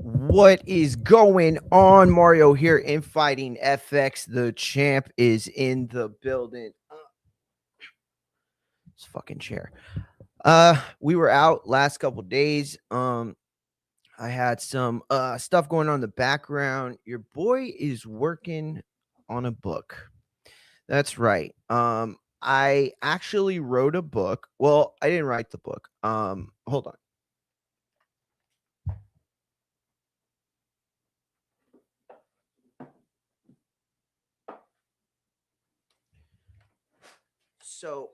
What is going on? Mario here in Fighting FX. The champ is in the building. This fucking chair. We were out last couple days. I had some stuff going on in the background. Your boy is working on a book. That's right. I actually wrote a book. Well, I didn't write the book. Hold on. So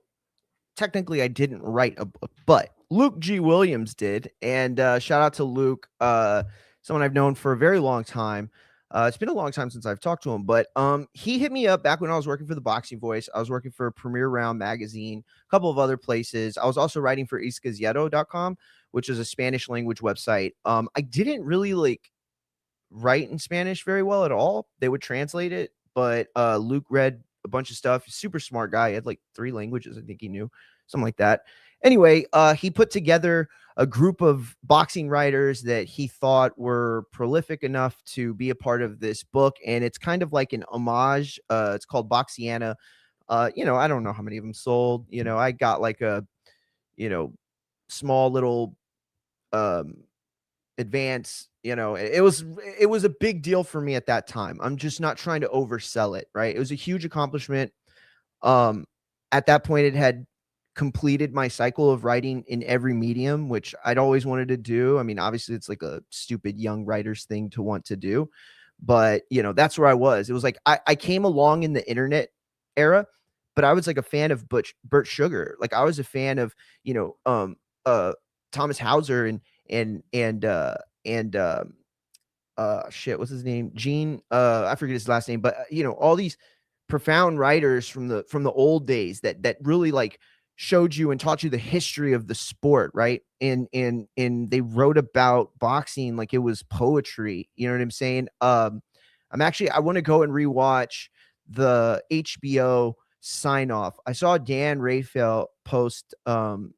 technically I didn't write a book, but Luke G. Williams did. And shout out to Luke, someone I've known for a very long time. It's been a long time since I've talked to him, but he hit me up back when I was working for the Boxing Voice. I was working for Premier Round Magazine, a couple of other places. I was also writing for isgazieto.com, which is a Spanish language website. I didn't really write in Spanish very well at all. They would translate it, but Luke read a bunch of stuff. Super smart guy. He had like 3 languages, I think he knew, something like that. Anyway, he put together a group of boxing writers that he thought were prolific enough to be a part of this book, and it's kind of like an homage. It's called Boxiana. I don't know how many of them sold. I got like a, small little um advance. It was a big deal for me at that time. I'm just not trying to oversell it, right? It was a huge accomplishment. At that point, it had completed my cycle of writing in every medium, which I'd always wanted to do. I mean, obviously it's like a stupid young writer's thing to want to do, but that's where I was. It was like I came along in the internet era, but I was like a fan of Burt Sugar. Like I was a fan of Thomas Hauser and shit, what's his name? Gene, I forget his last name, but all these profound writers from the old days that really like showed you and taught you the history of the sport, right? And they wrote about boxing like it was poetry. You know what I'm saying? I want to go and rewatch the HBO sign off. I saw Dan Raphael post the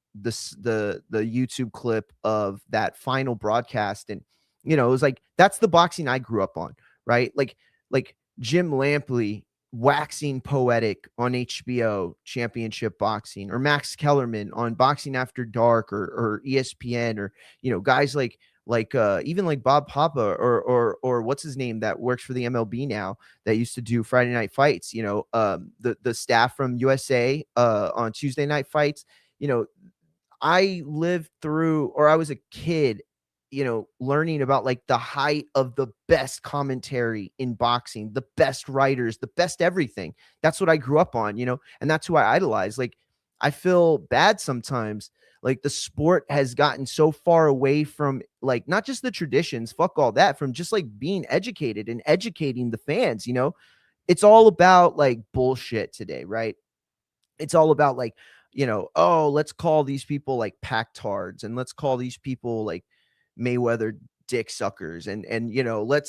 YouTube clip of that final broadcast, and it was like that's the boxing I grew up on, right? Like Jim Lampley waxing poetic on HBO Championship Boxing, or Max Kellerman on Boxing After Dark, or ESPN, or guys like even like Bob Papa, or what's his name that works for the MLB now, that used to do Friday Night Fights, the staff from USA on Tuesday Night Fights. I lived through, or I was a kid, learning about like the height of the best commentary in boxing, the best writers, the best everything. That's what I grew up on, and that's who I idolize. Like, I feel bad sometimes. Like, the sport has gotten so far away from, like, not just the traditions, fuck all that, from just like being educated and educating the fans. It's all about like bullshit today, right? It's all about like, oh, let's call these people like packtards, and let's call these people like Mayweather dick suckers, and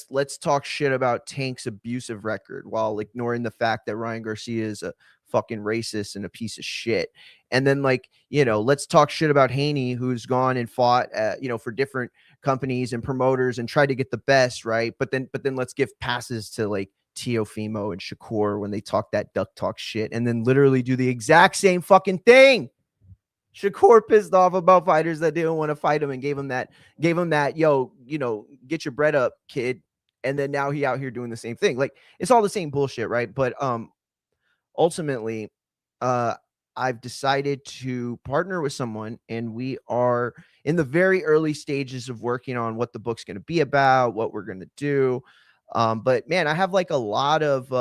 let's talk shit about Tank's abusive record while ignoring the fact that Ryan Garcia is a fucking racist and a piece of shit. And then like, let's talk shit about Haney, who's gone and fought for different companies and promoters and tried to get the best, right? But then let's give passes to like Teofimo and Shakur when they talk that duck talk shit, and then literally do the exact same fucking thing. Shakur pissed off about fighters that didn't want to fight him and gave him that, yo, get your bread up, kid. And then now he out here doing the same thing. Like, it's all the same bullshit, right? But ultimately, I've decided to partner with someone, and we are in the very early stages of working on what the book's going to be about, what we're going to do. But man, I have like a lot of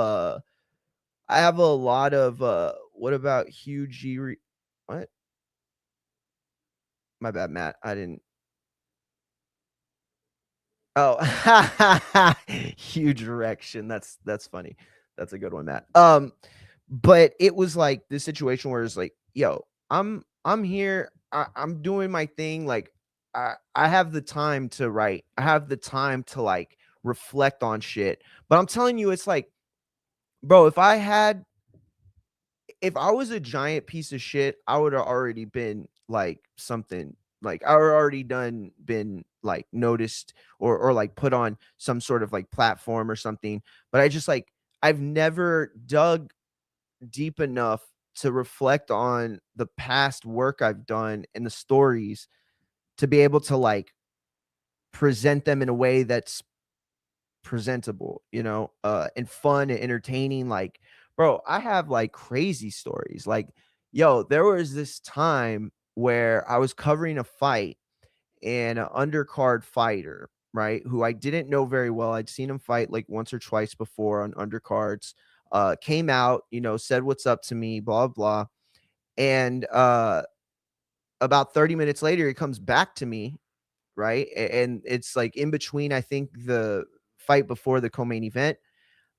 what about Hugh G? What? My bad, Matt. I didn't. Oh, huge erection. That's funny. That's a good one, Matt. But it was like this situation where it's like, yo, I'm here. I'm doing my thing. Like, I have the time to write. I have the time to like reflect on shit. But I'm telling you, it's like, bro, if I was a giant piece of shit, I would have already been like something Like I already been like noticed or like put on some sort of like platform or something. But I just like I've never dug deep enough to reflect on the past work I've done and the stories to be able to like present them in a way that's presentable, and fun and entertaining. Like, bro, I have like crazy stories. Like, yo, there was this time where I was covering a fight and an undercard fighter, right? Who I didn't know very well. I'd seen him fight like once or twice before on undercards. Came out, said what's up to me, blah blah. And about 30 minutes later, he comes back to me, right? And it's like in between, I think, the fight before the co-main event.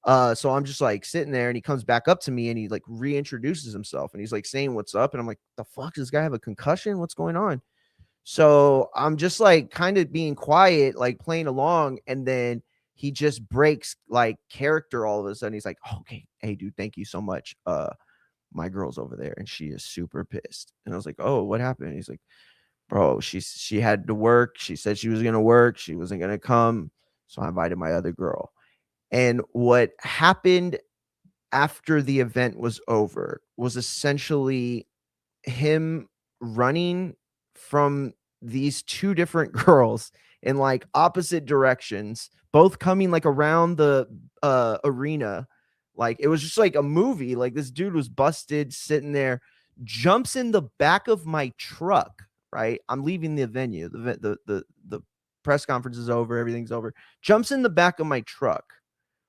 So I'm just like sitting there and he comes back up to me and he like reintroduces himself and he's like saying what's up. And I'm like, the fuck, does this guy have a concussion? What's going on? So I'm just like kind of being quiet, like playing along. And then he just breaks like character all of a sudden. He's like, oh, okay, hey dude, thank you so much. My girl's over there and she is super pissed. And I was like, oh, what happened? He's like, bro, she had to work. She said she was gonna work. She wasn't gonna come. So I invited my other girl. And what happened after the event was over was essentially him running from these two different girls in like opposite directions, both coming like around the arena. Like it was just like a movie. Like this dude was busted sitting there, jumps in the back of my truck, right? I'm leaving the venue. The press conference is over, everything's over. Jumps in the back of my truck,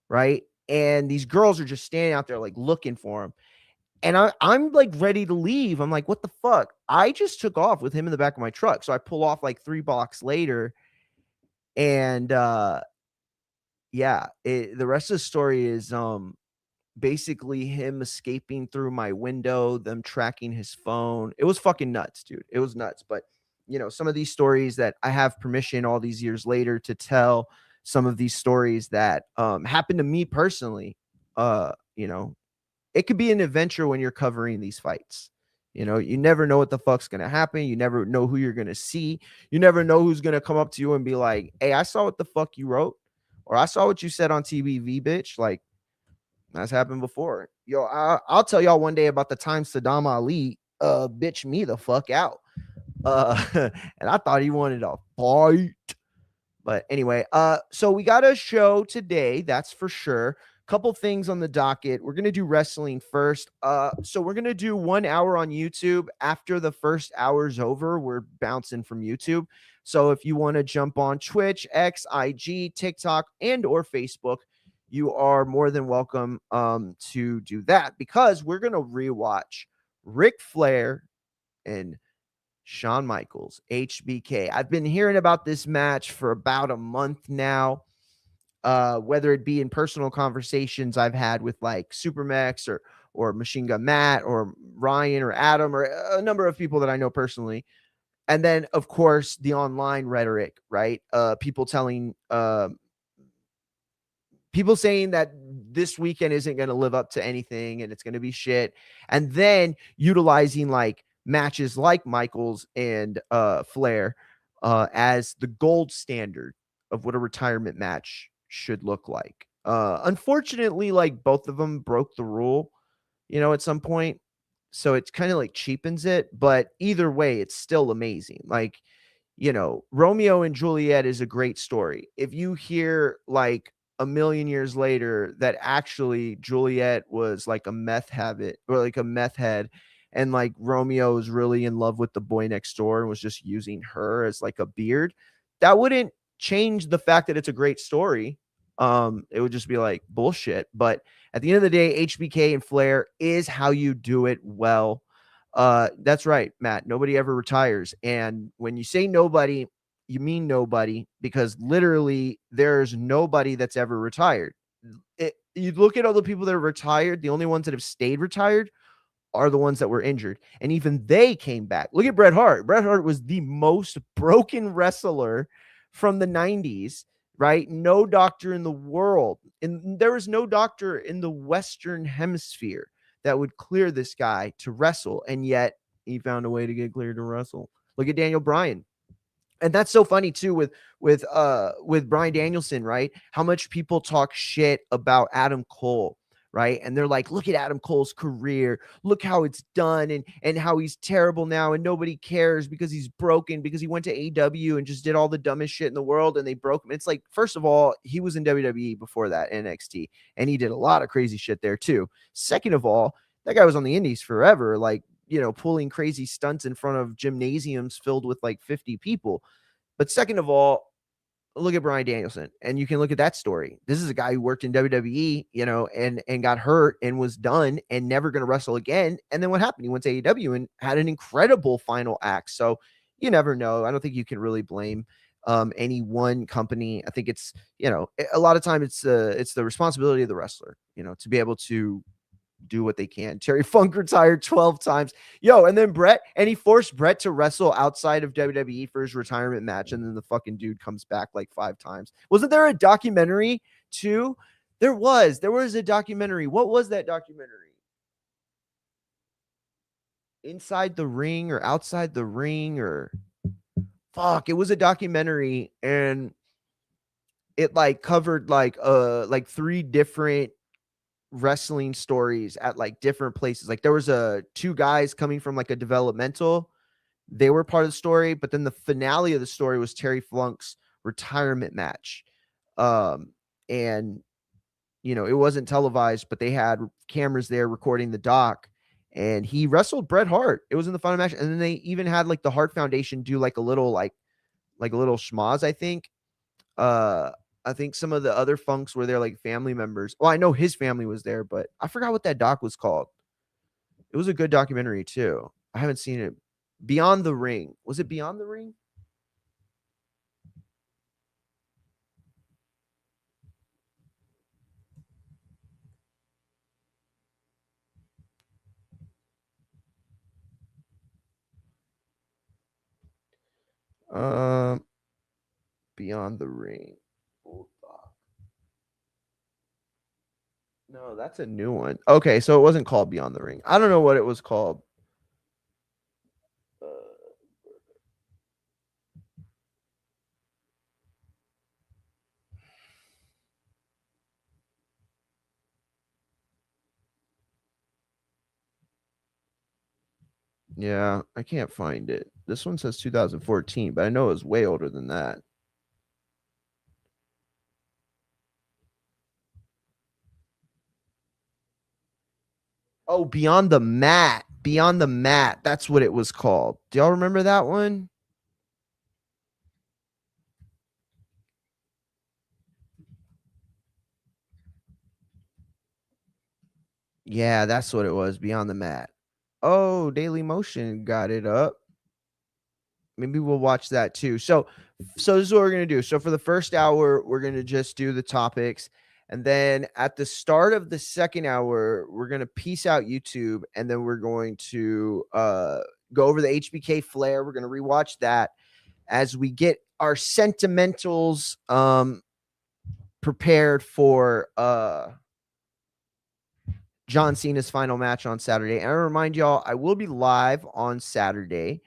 right? And these girls are just standing out there like looking for him. And I'm like ready to leave. I'm like, what the fuck? I just took off with him in the back of my truck. So I pull off like 3 blocks later. And yeah, the rest of the story is basically him escaping through my window, them tracking his phone. It was fucking nuts, dude. It was nuts. But some of these stories that I have permission all these years later to tell, some of these stories that happened to me personally, it could be an adventure when you're covering these fights. You never know what the fuck's going to happen. You never know who you're going to see. You never know who's going to come up to you and be like, hey, I saw what the fuck you wrote, or I saw what you said on TBV, bitch. Like, that's happened before. Yo, I'll tell y'all one day about the time Saddam Ali bitch me the fuck out. And I thought he wanted a fight. But anyway, so we got a show today, that's for sure. Couple things on the docket. We're gonna do wrestling first. So we're gonna do 1 hour on YouTube. After the first hour's over, we're bouncing from YouTube. So if you want to jump on Twitch, X, IG, TikTok, and or Facebook, you are more than welcome to do that, because we're gonna rewatch Ric Flair and Shawn Michaels, HBK. I've been hearing about this match for about a month now, whether it be in personal conversations I've had with like Supermax or Machine Gun Matt or Ryan or Adam or a number of people that I know personally. And then, of course, the online rhetoric, right? People saying that this weekend isn't going to live up to anything and it's going to be shit. And then utilizing like matches like Michaels and Flair as the gold standard of what a retirement match should look like. Unfortunately, like both of them broke the rule, at some point. So it's kind of like cheapens it. But either way, it's still amazing. Like, Romeo and Juliet is a great story. If you hear like a million years later that actually Juliet was like a meth habit or like a meth head, and like Romeo was really in love with the boy next door and was just using her as like a beard, that wouldn't change the fact that it's a great story. It would just be like bullshit. But at the end of the day, HBK and Flair is how you do it well. That's right, Matt. Nobody ever retires. And when you say nobody, you mean nobody, because literally there's nobody that's ever retired. You look at all the people that are retired, the only ones that have stayed retired are the ones that were injured. And even they came back. Look at Bret Hart. Bret Hart was the most broken wrestler from the 90s, right? No doctor in the world. And there was no doctor in the Western Hemisphere that would clear this guy to wrestle. And yet he found a way to get cleared to wrestle. Look at Daniel Bryan. And that's so funny too with Bryan Danielson, right? How much people talk shit about Adam Cole, right? And they're like, look at Adam Cole's career, look how it's done, and how he's terrible now, and nobody cares because he's broken, because he went to AEW and just did all the dumbest shit in the world, and they broke him. It's like, first of all, he was in WWE before that, NXT, and he did a lot of crazy shit there too. Second of all, that guy was on the indies forever, like, pulling crazy stunts in front of gymnasiums filled with like 50 people. But second of all, look at Bryan Danielson, and you can look at that story. This is a guy who worked in WWE, and got hurt and was done and never going to wrestle again. And then what happened? He went to AEW and had an incredible final act. So you never know. I don't think you can really blame any one company. I think it's, a lot of time it's the responsibility of the wrestler, to be able to do what they can. Terry Funk retired 12 times. And then Brett, and he forced Brett to wrestle outside of WWE for his retirement match. And then the fucking dude comes back like 5 times. Wasn't there a documentary too? There was a documentary. What was that documentary? Inside the Ring or Outside the Ring, or fuck, it was a documentary, and it like covered like 3 different wrestling stories at like different places. Like there was 2 guys coming from like a developmental, they were part of the story, but then the finale of the story was Terry Funk's retirement match. And it wasn't televised, but they had cameras there recording the doc, and he wrestled Bret Hart. It was in the final match, and then they even had like the Hart Foundation do like a little schmoz, I think. I think some of the other Funks were there, like family members. Well, I know his family was there, but I forgot what that doc was called. It was a good documentary too. I haven't seen it. Beyond the Ring. Was it Beyond the Ring? Beyond the Ring. No, that's a new one. Okay, so it wasn't called Beyond the Ring. I don't know what it was called. Yeah, I can't find it. This one says 2014, but I know it was way older than that. Oh, Beyond the Mat. Beyond the Mat. That's what it was called. Do y'all remember that one? Yeah, that's what it was. Beyond the Mat. Oh, Daily Motion got it up. Maybe we'll watch that too. So this is what we're going to do. So for the first hour, we're going to just do the topics. And then at the start of the second hour, we're going to piece out YouTube. And then we're going to go over the HBK-FLAIR. We're going to rewatch that as we get our sentimentals prepared for John Cena's final match on Saturday. And I remind y'all, I will be live on Saturday.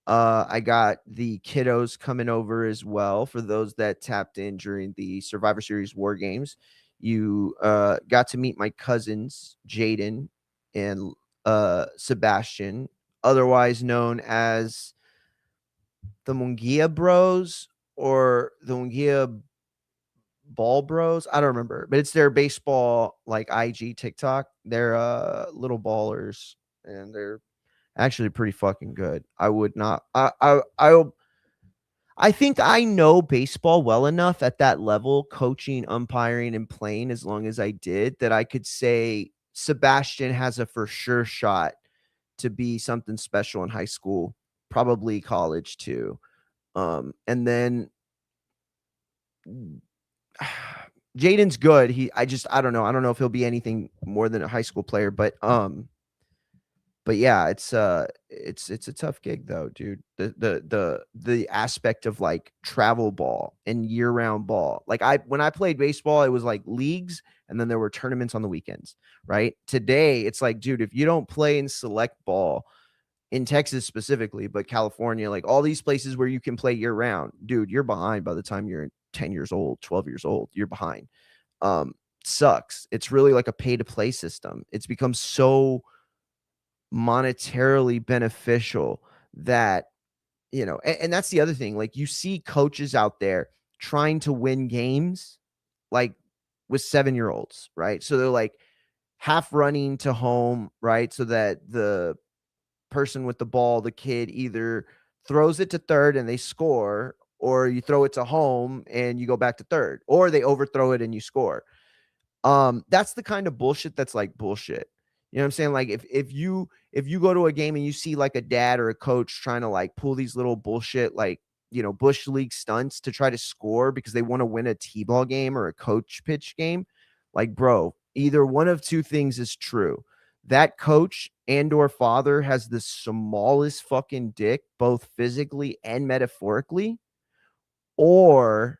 I got the kiddos coming over as well. For those that tapped in during the Survivor Series War Games, you got to meet my cousins, Jaden and Sebastian, otherwise known as the Mungia Bros or the Mungia Ball Bros. I don't remember, but it's their baseball like IG TikTok. They're little ballers, and they're actually pretty fucking good. I would not. I think I know baseball well enough at that level, coaching, umpiring, and playing as long as I did, that I could say Sebastian has a for sure shot to be something special in high school, probably college too. And then Jaden's good. I don't know. I don't know if he'll be anything more than a high school player, but yeah, it's a tough gig though, dude. The aspect of like travel ball and year-round ball. Like when I played baseball, it was like leagues and then there were tournaments on the weekends, right? Today, it's like, dude, if you don't play in select ball, in Texas specifically, but California, like all these places where you can play year round, dude, you're behind by the time you're 10 years old, 12 years old, you're behind. Um, Sucks. It's really like a pay to play system. It's become so monetarily beneficial that, and that's the other thing. Like you see coaches out there trying to win games, like with 7-year-olds, right? So they're like half running to home, right? So that the person with the ball, the kid, either throws it to third and they score, or you throw it to home and you go back to third, or they overthrow it and you score. That's the kind of bullshit that's like bullshit. You know what I'm saying? Like if you go to a game and you see like a dad or a coach trying to like pull these little bullshit like, bush league stunts to try to score because they want to win a T-ball game or a coach pitch game, like bro, either one of two things is true. That coach and or father has the smallest fucking dick, both physically and metaphorically, or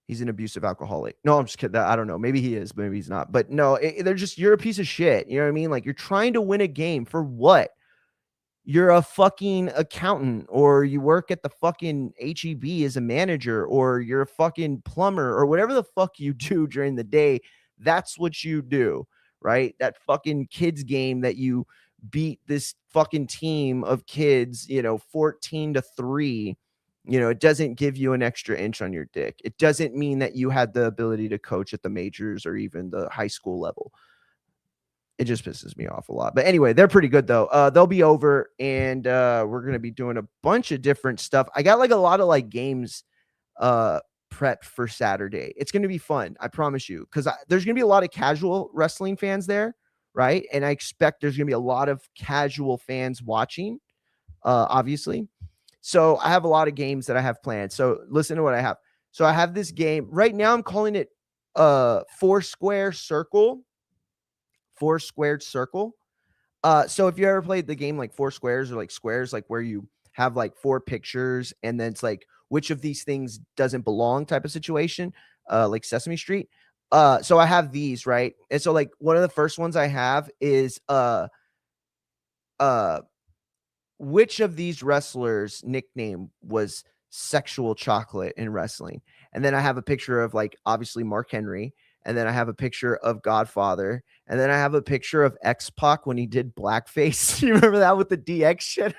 he's an abusive alcoholic. No, I'm just kidding. I don't know. Maybe he is, maybe he's not. But no, they're just, you're a piece of shit. You know what I mean? Like you're trying to win a game for what? You're a fucking accountant, or you work at the fucking HEB as a manager, or you're a fucking plumber, or whatever the fuck you do during the day. That's what you do, right? That fucking kids game that you beat this fucking team of kids, 14-3. It doesn't give you an extra inch on your dick. It doesn't mean that you had the ability to coach at the majors or even the high school level. It just pisses me off a lot. But anyway, they're pretty good though. They'll be over, and we're gonna be doing a bunch of different stuff. I got like a lot of like games prepped for Saturday. It's gonna be fun, I promise you, because there's gonna be a lot of casual wrestling fans there, right? And I expect there's gonna be a lot of casual fans watching, obviously. So I have a lot of games that I have planned. So listen to what I have. So I have this game right now. I'm calling it four squared circle. So if you ever played the game like four squares or like squares, like where you have like four pictures and then it's like which of these things doesn't belong type of situation, like Sesame Street. So I have these, right? And so like one of the first ones I have is uh which of these wrestlers' nickname was sexual chocolate in wrestling? And then I have a picture of like obviously Mark Henry, and then I have a picture of Godfather, and then I have a picture of X-Pac when he did blackface. You remember that with the DX shit?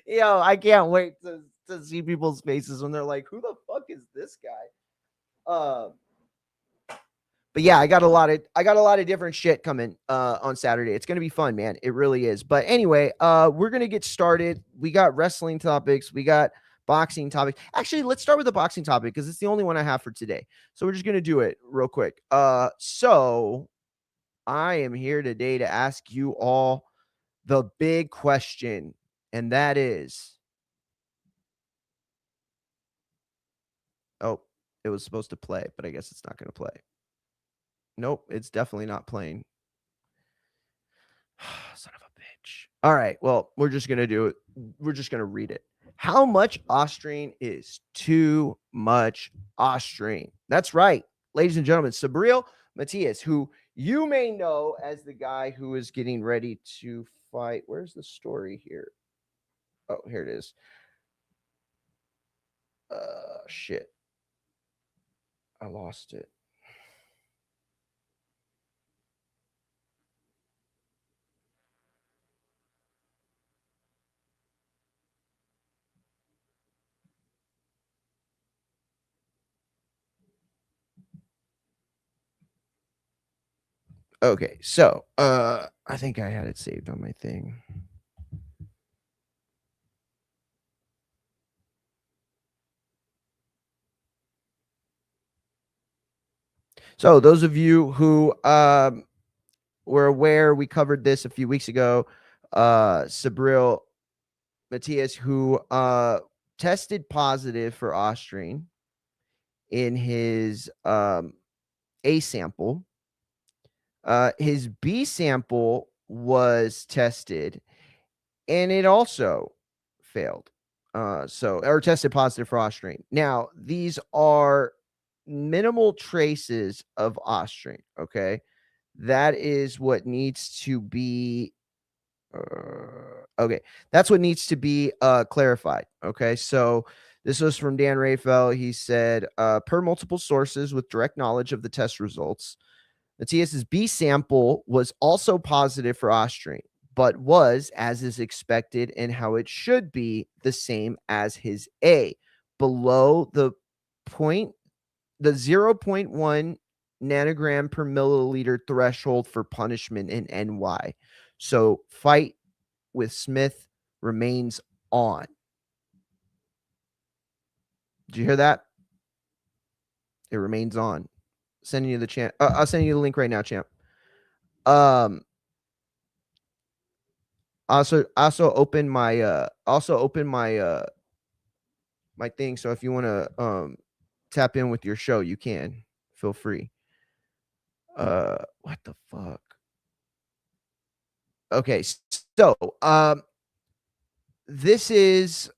Yo, I can't wait to see people's faces when they're like, "Who the fuck is this guy?" But yeah, I got a lot of different shit coming on Saturday. It's gonna be fun, man. It really is. But anyway, we're gonna get started. We got wrestling topics, we got boxing topics. Actually, let's start with the boxing topic because it's the only one I have for today. So we're just gonna do it real quick. So I am here today to ask you all the big question, and that is, oh, it was supposed to play, but I guess it's not gonna play. Nope, it's definitely not playing. Son of a bitch. All right. Well, we're just going to do it. We're just going to read it. How much Ostarine is too much Ostarine? That's right. Ladies and gentlemen, Sabriel Matias, who you may know as the guy who is getting ready to fight. Where's the story here? Oh, here it is. Shit. I lost it. Okay, so I think I had it saved on my thing. So those of you who were aware, we covered this a few weeks ago. Sabril Matias, who tested positive for Ostarine in his A sample. His B sample was tested and it also failed. Or tested positive for Ostarine. Now, these are minimal traces of Ostarine. Okay. That is what needs to be Okay, that's what needs to be clarified. Okay, so this was from Dan Rayfeld. He said, per multiple sources with direct knowledge of the test results, Matias's B sample was also positive for Ostarine, but was, as is expected and how it should be, the same as his A, below the 0.1 nanogram per milliliter threshold for punishment in NY. So fight with Smith remains on. Did you hear that? It remains on. Sending you the champ. I'll send you the link right now, champ. Also open my my thing. So if you want to tap in with your show, you can. Feel free. What the fuck? Okay, so this is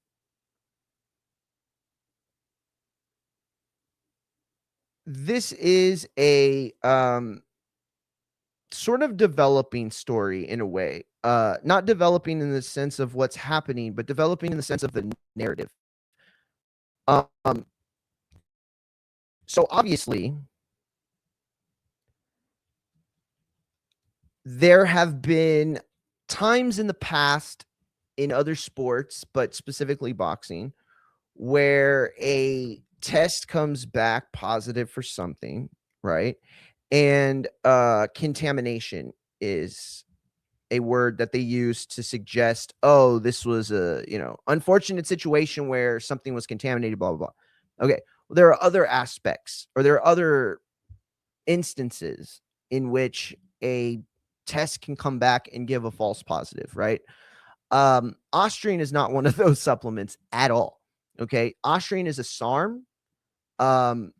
a sort of developing story in a way. Not developing in the sense of what's happening, but developing in the sense of the narrative. So obviously, there have been times in the past in other sports, but specifically boxing, where a test comes back positive for something, right? And contamination is a word that they use to suggest, oh, this was a, unfortunate situation where something was contaminated, blah, blah, blah. Okay. Well, there are other aspects, or there are other instances in which a test can come back and give a false positive, right? Ostarine is not one of those supplements at all. Okay. Ostarine is a SARM. And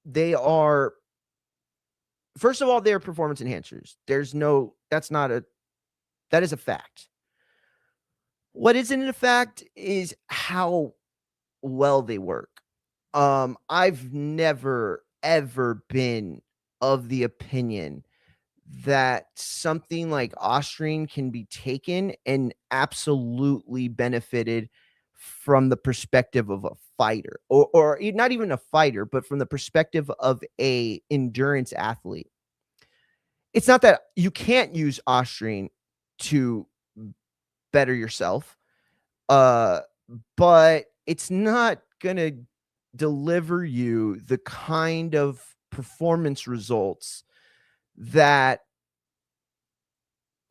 they are, first of all, they're performance enhancers. That is a fact. What isn't a fact is how well they work. I've never, ever been of the opinion that something like Ostarine can be taken and absolutely benefited from the perspective of a fighter, or not even a fighter, but from the perspective of a endurance athlete. It's not that you can't use Ostarine to better yourself, but it's not gonna deliver you the kind of performance results that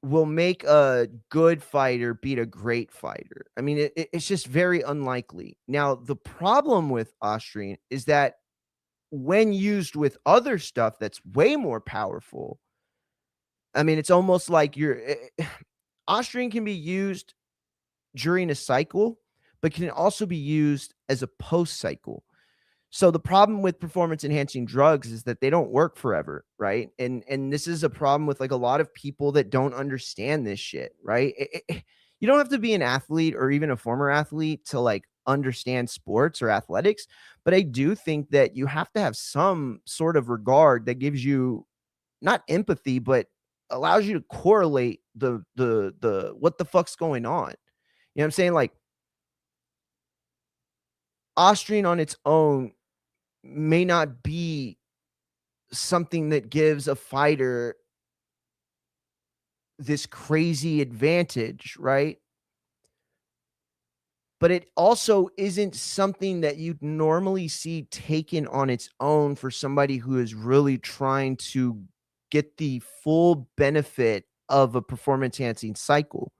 will make a good fighter beat a great fighter. I mean, it's just very unlikely. Now, the problem with Ostarine is that when used with other stuff that's way more powerful, I mean, it's almost like Ostarine can be used during a cycle, but can also be used as a post cycle. So the problem with performance enhancing drugs is that they don't work forever, right? And this is a problem with like a lot of people that don't understand this shit, right? You don't have to be an athlete or even a former athlete to like understand sports or athletics, but I do think that you have to have some sort of regard that gives you not empathy, but allows you to correlate the what the fuck's going on. You know what I'm saying? Like Ostarine on its own may not be something that gives a fighter this crazy advantage, right? But it also isn't something that you'd normally see taken on its own for somebody who is really trying to get the full benefit of a performance enhancing cycle.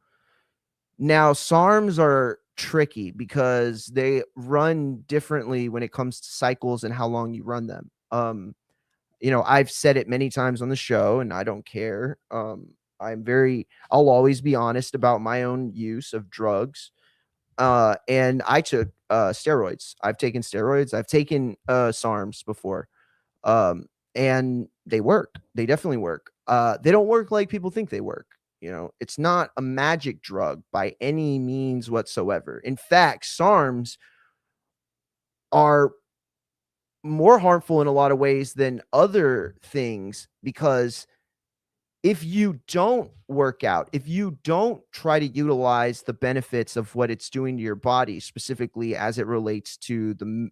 Now, SARMs are tricky because they run differently when it comes to cycles and how long you run them. I've said it many times on the show and I don't care. I'll always be honest about my own use of drugs. And I took steroids. I've taken steroids. I've taken SARMs before. And they work. They definitely work. They don't work like people think they work. It's not a magic drug by any means whatsoever. In fact, SARMs are more harmful in a lot of ways than other things because if you don't work out, if you don't try to utilize the benefits of what it's doing to your body, specifically as it relates to the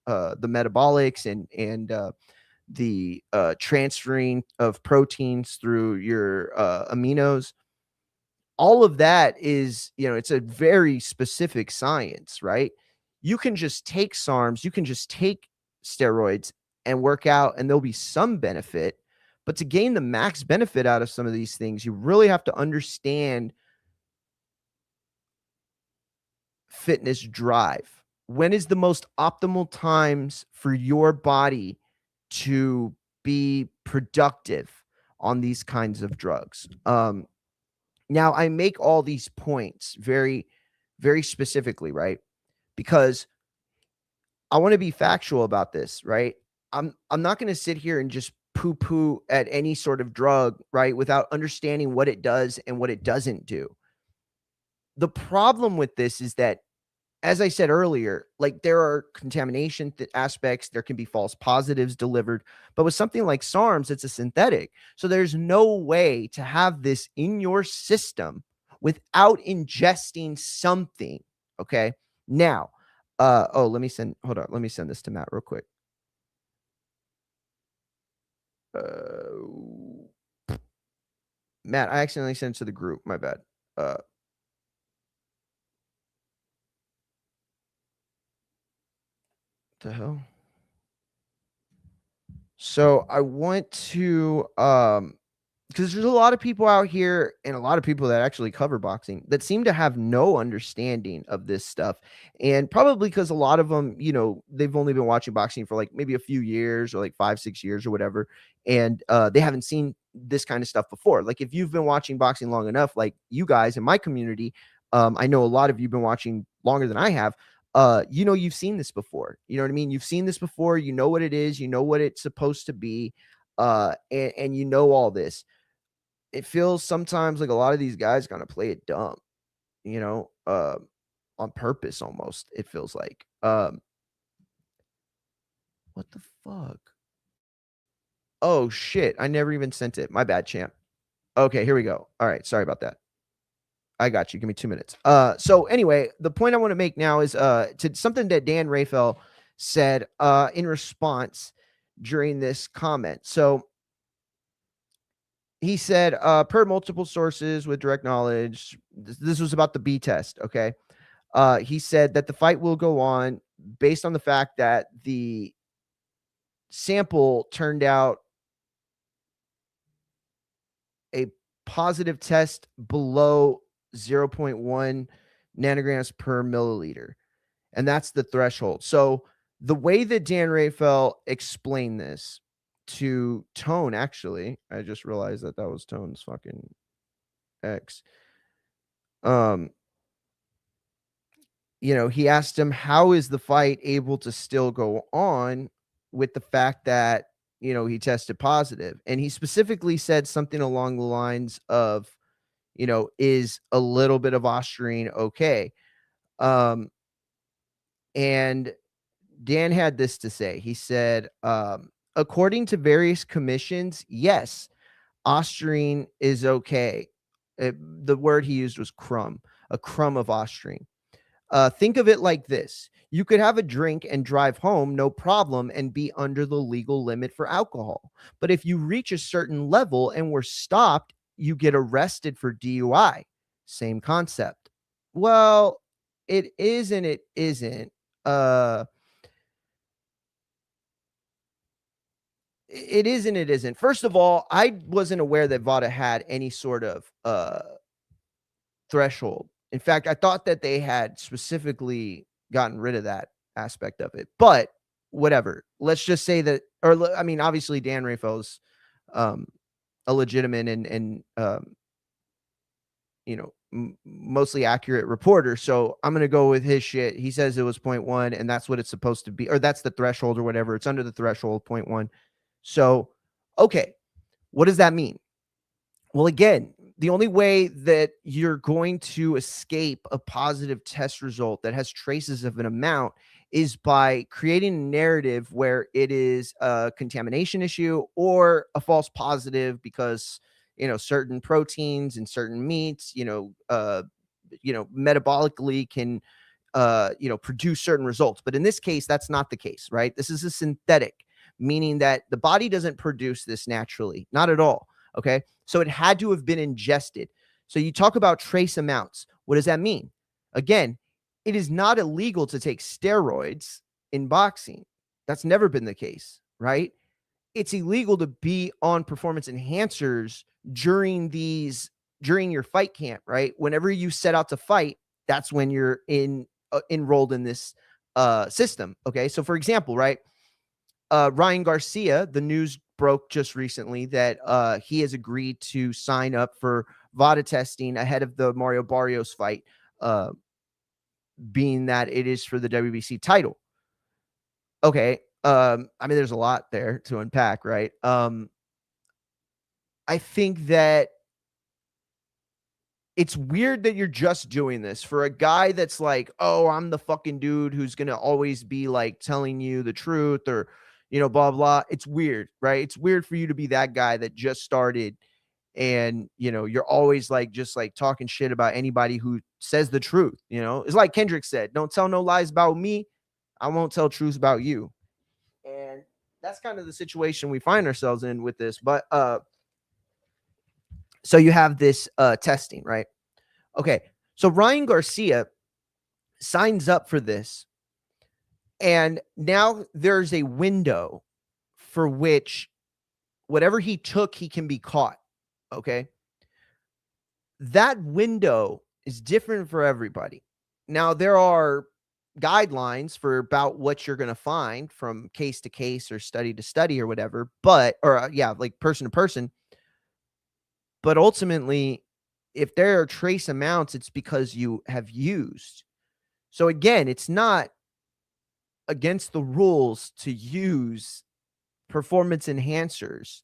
metabolics and the transferring of proteins through your aminos, all of that is, it's a very specific science, right? You can just take SARMs, you can just take steroids and work out, and there'll be some benefit. But to gain the max benefit out of some of these things, you really have to understand fitness drive. When is the most optimal times for your body to be productive on these kinds of drugs? Now, I make all these points very, very specifically, right? Because I want to be factual about this, right? I'm not going to sit here and just poo poo at any sort of drug, right, without understanding what it does and what it doesn't do. The problem with this is that, as I said earlier, like, there are contamination aspects, there can be false positives delivered, but with something like SARMs, it's a synthetic. So there's no way to have this in your system without ingesting something. Okay. Now, let me send this to Matt real quick. Matt, I accidentally sent it to the group. My bad. Uh, the hell? So I want to because there's a lot of people out here and a lot of people that actually cover boxing that seem to have no understanding of this stuff. And probably because a lot of them, they've only been watching boxing for like maybe a few years or like 5, 6 years or whatever. And they haven't seen this kind of stuff before. Like, if you've been watching boxing long enough, like you guys in my community, I know a lot of you have been watching longer than I have. You've seen this before. You know what I mean? You've seen this before. You know what it is. You know what it's supposed to be. And you know all this. It feels sometimes like a lot of these guys kind of play it dumb, you know, on purpose almost, it feels like. What the fuck? Oh shit, I never even sent it. My bad, champ. Okay, here we go. All right, sorry about that. I got you. Give me 2 minutes. So anyway, the point I want to make now is to something that Dan Raphael said in response during this comment. So he said, per multiple sources with direct knowledge, this was about the B test. Okay. He said that the fight will go on based on the fact that the sample turned out a positive test below 0.1 nanograms per milliliter. And that's the threshold. So the way that Dan Raphael explained this to Tone, actually, I just realized that was Tone's fucking ex. He asked him, how is the fight able to still go on with the fact that, he tested positive? And he specifically said something along the lines of, is a little bit of Ostarine okay? And Dan had this to say. He said, according to various commissions, yes, Ostarine is okay. The word he used was crumb, a crumb of Ostarine. Think of it like this. You could have a drink and drive home, no problem, and be under the legal limit for alcohol. But if you reach a certain level and were stopped, you get arrested for DUI. Same concept. Well, it is and it isn't. It is and it isn't. First of all, I wasn't aware that VADA had any sort of threshold. In fact, I thought that they had specifically gotten rid of that aspect of it. But whatever. Let's just say that, or I mean, obviously Dan Raphael's a legitimate and mostly accurate reporter. So I'm gonna go with his shit. He says it was 0.1, and that's what it's supposed to be, or that's the threshold or whatever. It's under the threshold 0.1. So, okay, what does that mean? Well, again, the only way that you're going to escape a positive test result that has traces of an amount is by creating a narrative where it is a contamination issue or a false positive because, certain proteins and certain meats, metabolically can produce certain results. But in this case, that's not the case, right? This is a synthetic, meaning that the body doesn't produce this naturally, not at all. Okay. So it had to have been ingested. So you talk about trace amounts. What does that mean? Again, it is not illegal to take steroids in boxing. That's never been the case, right? It's illegal to be on performance enhancers during your fight camp, right? Whenever you set out to fight, that's when you're enrolled in this system. Okay. So for example, right, Ryan Garcia, the news broke just recently that he has agreed to sign up for VADA testing ahead of the Mario Barrios fight, being that it is for the WBC title. Okay. I mean, there's a lot there to unpack, right? I think that it's weird that you're just doing this for a guy that's like, oh, I'm the fucking dude who's going to always be like telling you the truth or, blah, blah. It's weird, right? It's weird for you to be that guy that just started and, you're always like, just like talking shit about anybody who says the truth. It's like Kendrick said, don't tell no lies about me. I won't tell truths about you. And that's kind of the situation we find ourselves in with this. But, so you have this testing, right? Okay. So Ryan Garcia signs up for this. And now there's a window for which whatever he took, he can be caught. Okay. That window is different for everybody. Now, there are guidelines for about what you're going to find from case to case or study to study or whatever, like person to person. But ultimately, if there are trace amounts, it's because you have used. So again, it's not against the rules to use performance enhancers.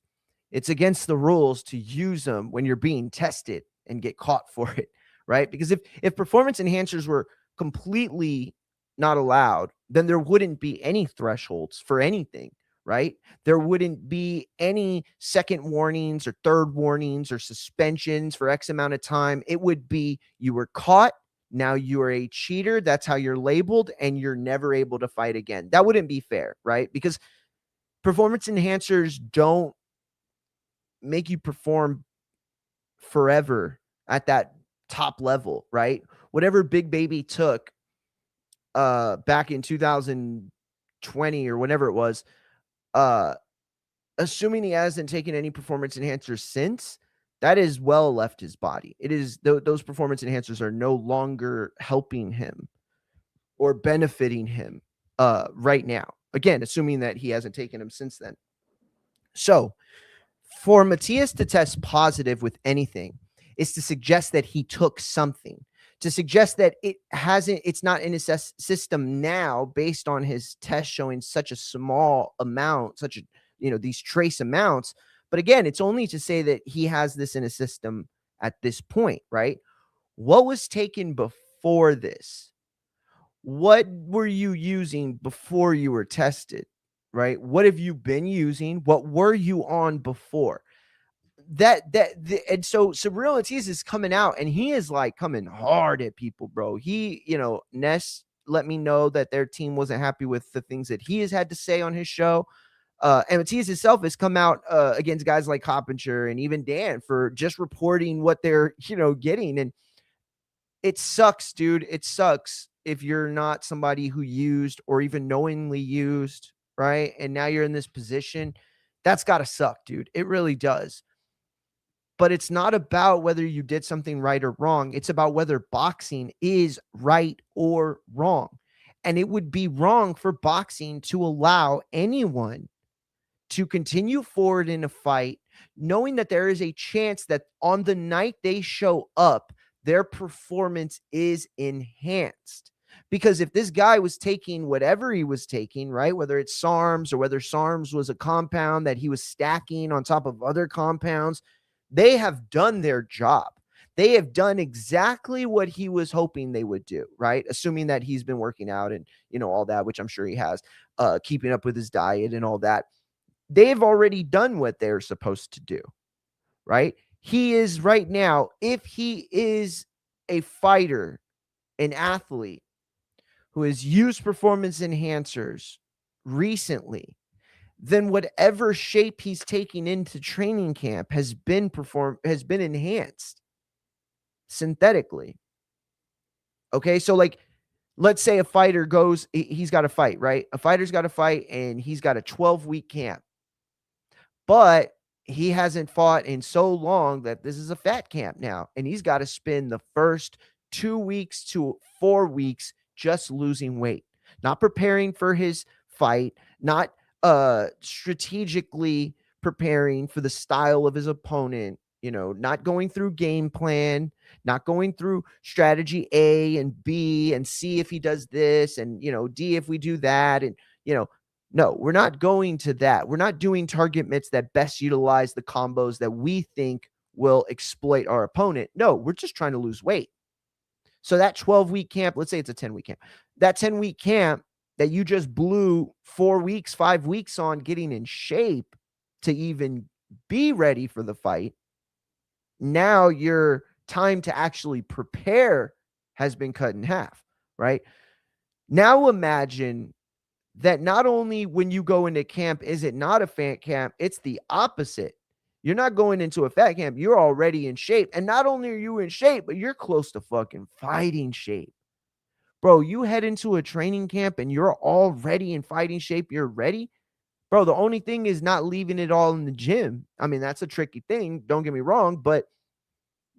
It's against the rules to use them when you're being tested and get caught for it, right? Because if performance enhancers were completely not allowed, then there wouldn't be any thresholds for anything, right? There wouldn't be any second warnings or third warnings or suspensions for X amount of time. It would be you were caught. Now you are a cheater. That's how you're labeled, and you're never able to fight again. That wouldn't be fair, right? Because performance enhancers don't make you perform forever at that top level, right? Whatever Big Baby took back in 2020 or whenever it was, assuming he hasn't taken any performance enhancers since, that is well left his body. It is those performance enhancers are no longer helping him or benefiting him right now. Again, assuming that he hasn't taken them since then. So for Matias to test positive with anything is to suggest that he took something, to suggest that it's not in his system now based on his test showing such a small amount, these trace amounts. But again, it's only to say that he has this in his system at this point, right? What was taken before this? What were you using before you were tested, right? What have you been using? What were you on before? And so Real Matias is coming out and he is like coming hard at people, bro. He, Ness let me know that their team wasn't happy with the things that he has had to say on his show. And Matias himself has come out against guys like Coppinger and even Dan for just reporting what they're, getting. And it sucks, dude. It sucks if you're not somebody who used or even knowingly used, right? And now you're in this position. That's got to suck, dude. It really does. But it's not about whether you did something right or wrong. It's about whether boxing is right or wrong. And it would be wrong for boxing to allow anyone to continue forward in a fight, knowing that there is a chance that on the night they show up, their performance is enhanced. Because if this guy was taking whatever he was taking, right, whether it's SARMs or whether SARMs was a compound that he was stacking on top of other compounds, they have done their job. They have done exactly what he was hoping they would do, right? Assuming that he's been working out and, all that, which I'm sure he has, keeping up with his diet and all that. They've already done what they're supposed to do, right? he is right now, if he is a fighter, an athlete who has used performance enhancers recently, then whatever shape he's taking into training camp has been enhanced synthetically. Okay, so like, let's say a fighter goes, he's got to fight, right? A fighter's got to fight, and he's got a 12-week camp, but he hasn't fought in so long that this is a fat camp now, and he's got to spend the first 2 weeks to 4 weeks just losing weight, not preparing for his fight, not strategically preparing for the style of his opponent, not going through game plan, not going through strategy A and B and C if he does this, and D if we do that, and no, we're not going to that. We're not doing target mitts that best utilize the combos that we think will exploit our opponent. No, we're just trying to lose weight. So that 12-week camp, let's say it's a 10-week camp, that 10-week camp that you just blew 4 weeks, 5 weeks on getting in shape to even be ready for the fight, now your time to actually prepare has been cut in half, right? Now imagine that not only when you go into camp is it not a fat camp, it's the opposite. You're not going into a fat camp. You're already in shape. And not only are you in shape, but you're close to fucking fighting shape. Bro, you head into a training camp and you're already in fighting shape. You're ready. Bro, the only thing is not leaving it all in the gym. I mean, that's a tricky thing. Don't get me wrong, but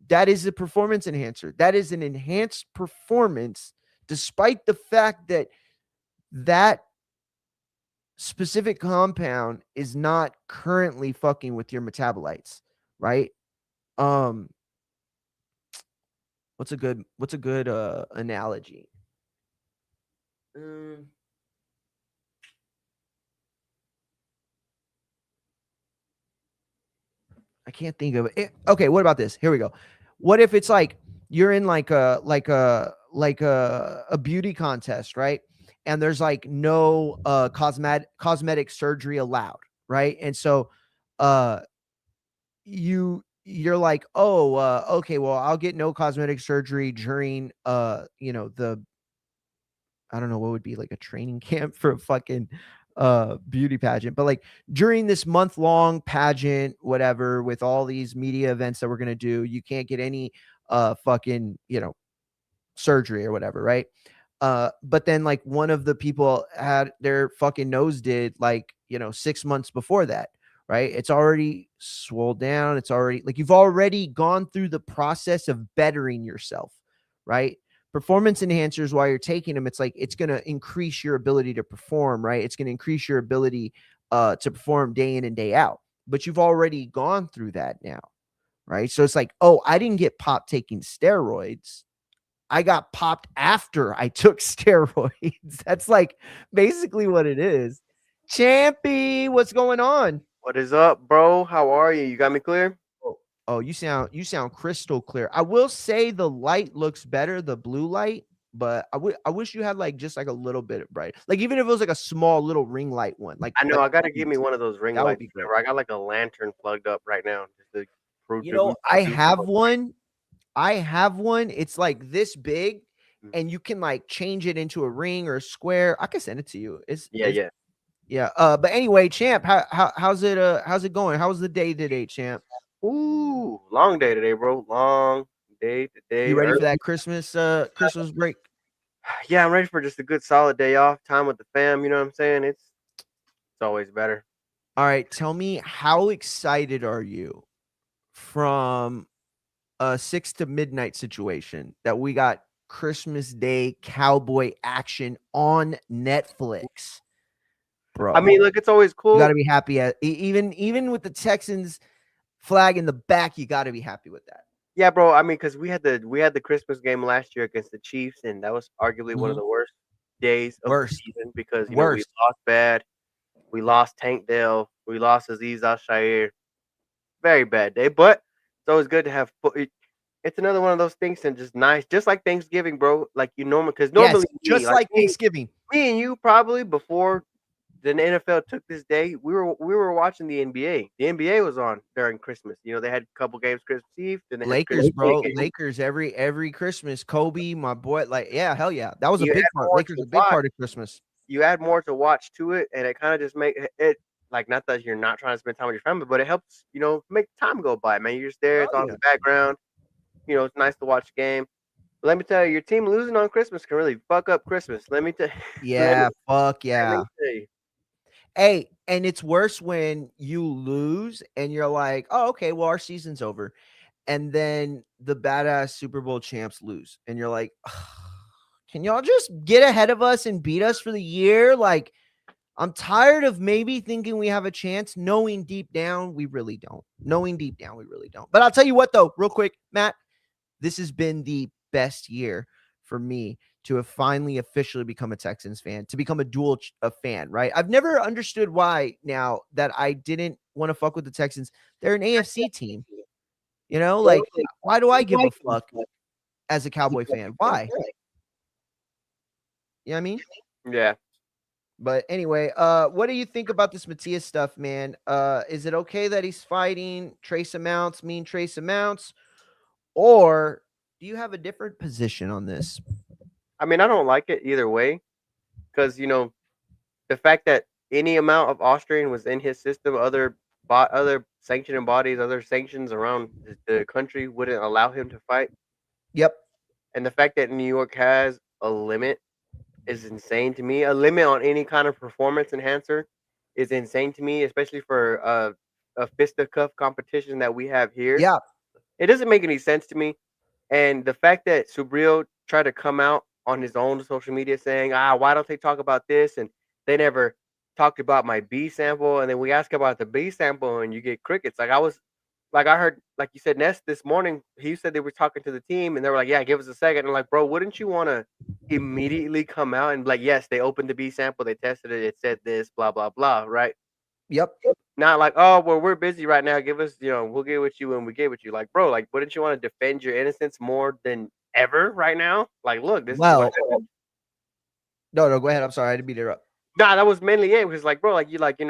that is a performance enhancer. That is an enhanced performance, despite the fact that that specific compound is not currently fucking with your metabolites, right? What's a good analogy? I can't think of it. Okay, what about this? Here we go. What if it's like you're in like a beauty contest, right? And there's like no cosmetic surgery allowed, right? And so you're like, oh, okay, well, I'll get no cosmetic surgery during the, I don't know what would be like a training camp for a fucking beauty pageant, but like during this month-long pageant, whatever, with all these media events that we're gonna do, you can't get any fucking surgery or whatever, right? But then like one of the people had their fucking nose did like 6 months before that, right? It's already swelled down. It's already like you've already gone through the process of bettering yourself, right? Performance enhancers, while you're taking them, it's like it's going to increase your ability to perform, right? It's going to increase your ability to perform day in and day out. But you've already gone through that now, right? So it's like, oh, I didn't get popped taking steroids. I got popped after I took steroids. That's like basically what it is. Champy, what's going on? What is up, bro? How are you? You got me clear? Oh, you sound crystal clear. I will say the light looks better, the blue light, but I wish you had like just like a little bit of bright. Like even if it was like a small little ring light one. I know. I gotta give me one of those ring that would lights. be great. I got like a lantern plugged up right now just to prove I have one. It's like this big, and you can like change it into a ring or a square. I can send it to you. Yeah. But anyway, champ, how's it going? How's the day today, champ? Ooh, long day today, bro. Long day today. You ready for that Christmas break? Yeah, I'm ready for just a good solid day off, time with the fam. You know what I'm saying? It's always better. All right, tell me, how excited are you from a 6 to midnight situation that we got Christmas Day cowboy action on Netflix, bro? I mean, look, it's always cool. You got to be happy even with the Texans flag in the back. You got to be happy with that. Yeah, bro. I mean, because we had the Christmas game last year against the Chiefs, and that was arguably one of the worst days of the season because we lost bad. We lost Tank Dell. We lost Aziz Al-Shair. Very bad day, but it's always good to have. It's another one of those things and just nice, just like Thanksgiving, bro. Like you normally, because normally, like Thanksgiving, me and you probably before the NFL took this day. We were watching the NBA. The NBA was on during Christmas. You know, they had a couple games Christmas Eve, then they had Lakers, Christmas Day bro. game. Lakers every Christmas. Kobe, my boy. Like, yeah, hell yeah. That was a You big add part. more Lakers to a big watch. part of Christmas. You add more to watch to it, and it kind of just make it like, not that you're not trying to spend time with your family, but it helps, make time go by, man. You're just there, it's Oh on in yeah. the background. It's nice to watch the game. But let me tell you, your team losing on Christmas can really fuck up Christmas. Let me tell Yeah, fuck let yeah. me tell you. Hey, and it's worse when you lose and you're like, oh, okay, well, our season's over. And then the badass Super Bowl champs lose. And you're like, can y'all just get ahead of us and beat us for the year? Like, I'm tired of maybe thinking we have a chance, knowing deep down we really don't. Knowing deep down we really don't. But I'll tell you what, though, real quick, Matt, this has been the best year for me to have finally officially become a Texans fan, to become a fan, right? I've never understood why now that I didn't want to fuck with the Texans. They're an AFC team. Like, why do I give a fuck as a Cowboy fan? Why? You know what I mean? Yeah. But anyway, what do you think about this Matias stuff, man? Is it okay that he's fighting Trace Amounts, Trace Amounts? Or do you have a different position on this? I mean, I don't like it either way because, the fact that any amount of Ostarine was in his system, other sanctioning bodies, other sanctions around the country wouldn't allow him to fight. Yep. And the fact that New York has a limit is insane to me. A limit on any kind of performance enhancer is insane to me, especially for a fisticuff competition that we have here. Yeah. It doesn't make any sense to me. And the fact that Subriel tried to come out on his own social media saying, why don't they talk about this? And they never talked about my B sample. And then we ask about the B sample and you get crickets. I heard, like you said, Ness this morning, he said they were talking to the team and they were like, yeah, give us a second. And like, bro, wouldn't you want to immediately come out and be like, yes, they opened the B sample, they tested it, it said this, blah, blah, blah, right? Yep. Not like, oh, well, we're busy right now. Give us, we'll get with you when we get with you. Like, bro, like, wouldn't you want to defend your innocence more than ever right now? Like, look, this is what happened. No, go ahead. I'm sorry, I didn't beat it up. Nah, that was mainly it. Because, like, bro, like, like,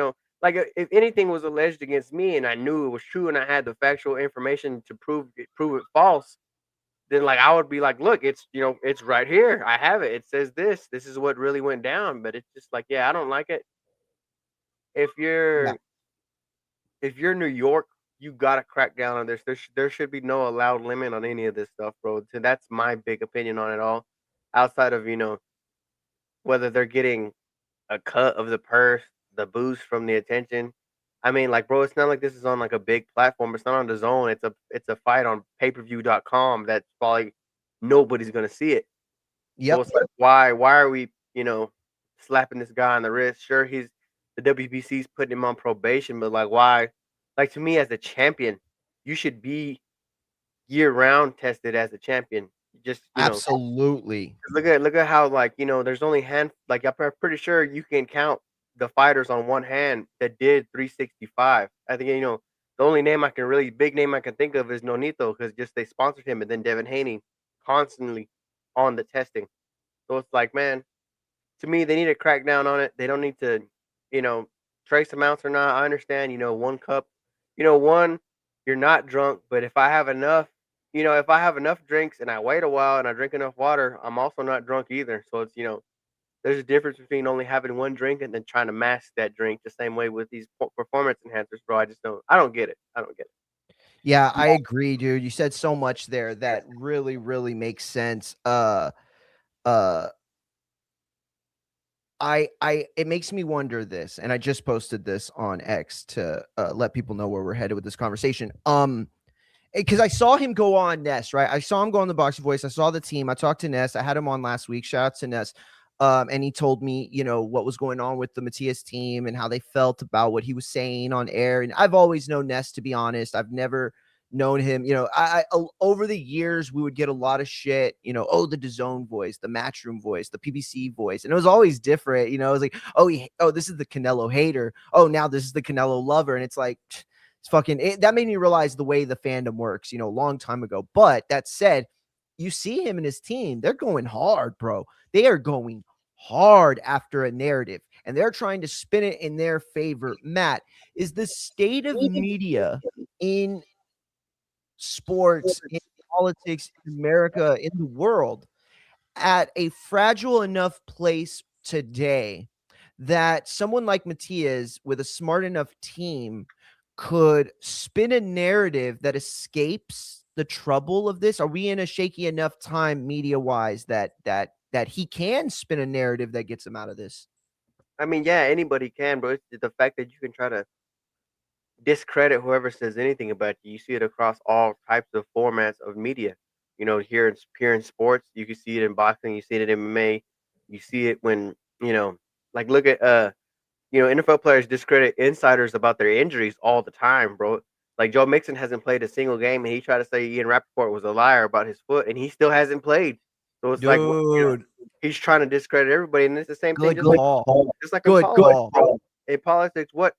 if anything was alleged against me and I knew it was true and I had the factual information to prove it false, then, like, I would be like, look, it's, it's right here. I have it. It says this. This is what really went down. But it's just like, yeah, I don't like it. If you're New York, you gotta crack down on this. There should be no allowed limit on any of this stuff, bro. So that's my big opinion on it all. Outside of whether they're getting a cut of the purse, the boost from the attention. I mean, like, bro, it's not like this is on like a big platform. It's not on the zone. It's a fight on pay-per-view.com that's probably nobody's gonna see it. Yep. So it's like, why are we, slapping this guy on the wrist? Sure, the WBC's putting him on probation, but like, why? Like, to me, as a champion, you should be year-round tested as a champion. Just absolutely. Look at how, like, there's only I'm pretty sure you can count the fighters on one hand that did 365. I think the only big name I can think of is Nonito because just they sponsored him, and then Devin Haney constantly on the testing. So it's like, man, to me, they need to crack down on it. They don't need to, trace amounts or not. I understand, one cup, you're not drunk, but if I have enough, drinks and I wait a while and I drink enough water, I'm also not drunk either. So it's, there's a difference between only having one drink and then trying to mask that drink the same way with these performance enhancers, bro. I don't get it. Yeah, I agree, dude. You said so much there that really, really makes sense. It makes me wonder this, and I just posted this on X to let people know where we're headed with this conversation. Because I saw him go on Ness, right? I saw him go on the Boxing Voice. I saw the team. I talked to Ness. I had him on last week. Shout out to Ness. And he told me, what was going on with the Matias team and how they felt about what he was saying on air. And I've always known Ness, to be honest. I've never known him. I over the years, we would get a lot of shit, the DAZN voice, the Matchroom voice, the PBC voice. And it was always different. It was like, this is the Canelo hater. Oh, now this is the Canelo lover. And it's like, that made me realize the way the fandom works, a long time ago. But that said, you see him and his team, they're going hard, bro. They are going hard after a narrative. and they're trying to spin it in their favor. Matt, is the state of media in sports, in politics, in America, in the world at a fragile enough place today that someone like Matias with a smart enough team could spin a narrative that escapes the trouble of this? Are we in a shaky enough time media wise that he can spin a narrative that gets him out of this? I mean, yeah, anybody can, bro. It's the fact that you can try to discredit whoever says anything about you. You see it across all types of formats of media. You know, here in sports, you can see it in boxing, you see it in MMA, you see it when, like look at NFL players discredit insiders about their injuries all the time, bro. Like Joe Mixon hasn't played a single game, and he tried to say Ian Rappaport was a liar about his foot, and he still hasn't played. So it's like, Dude, he's trying to discredit everybody, and it's the same thing. good call. Just like in Good politics, call. bro. In politics, what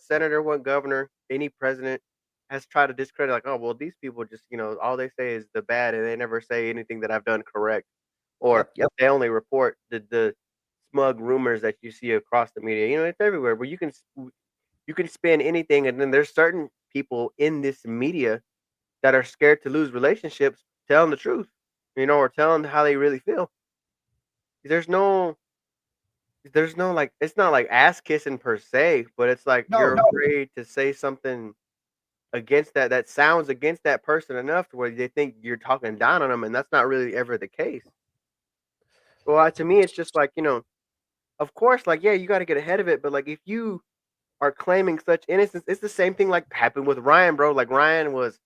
senator, what governor, any president has tried to discredit, like, oh well, these people just, all they say is the bad, and they never say anything that I've done correct, or Yep. they only report the smug rumors that you see across the media. It's everywhere. But you can spin anything, and then there's certain people in this media that are scared to lose relationships, telling the truth, or telling how they really feel. There's no like, it's not like ass kissing per se, but it's like you're afraid to say something against that sounds against that person enough to where they think you're talking down on them, and that's not really ever the case. Well, to me, it's just like, of course, like, yeah, you got to get ahead of it, but like, if you are claiming such innocence, it's the same thing like happened with Ryan, bro. Like Ryan was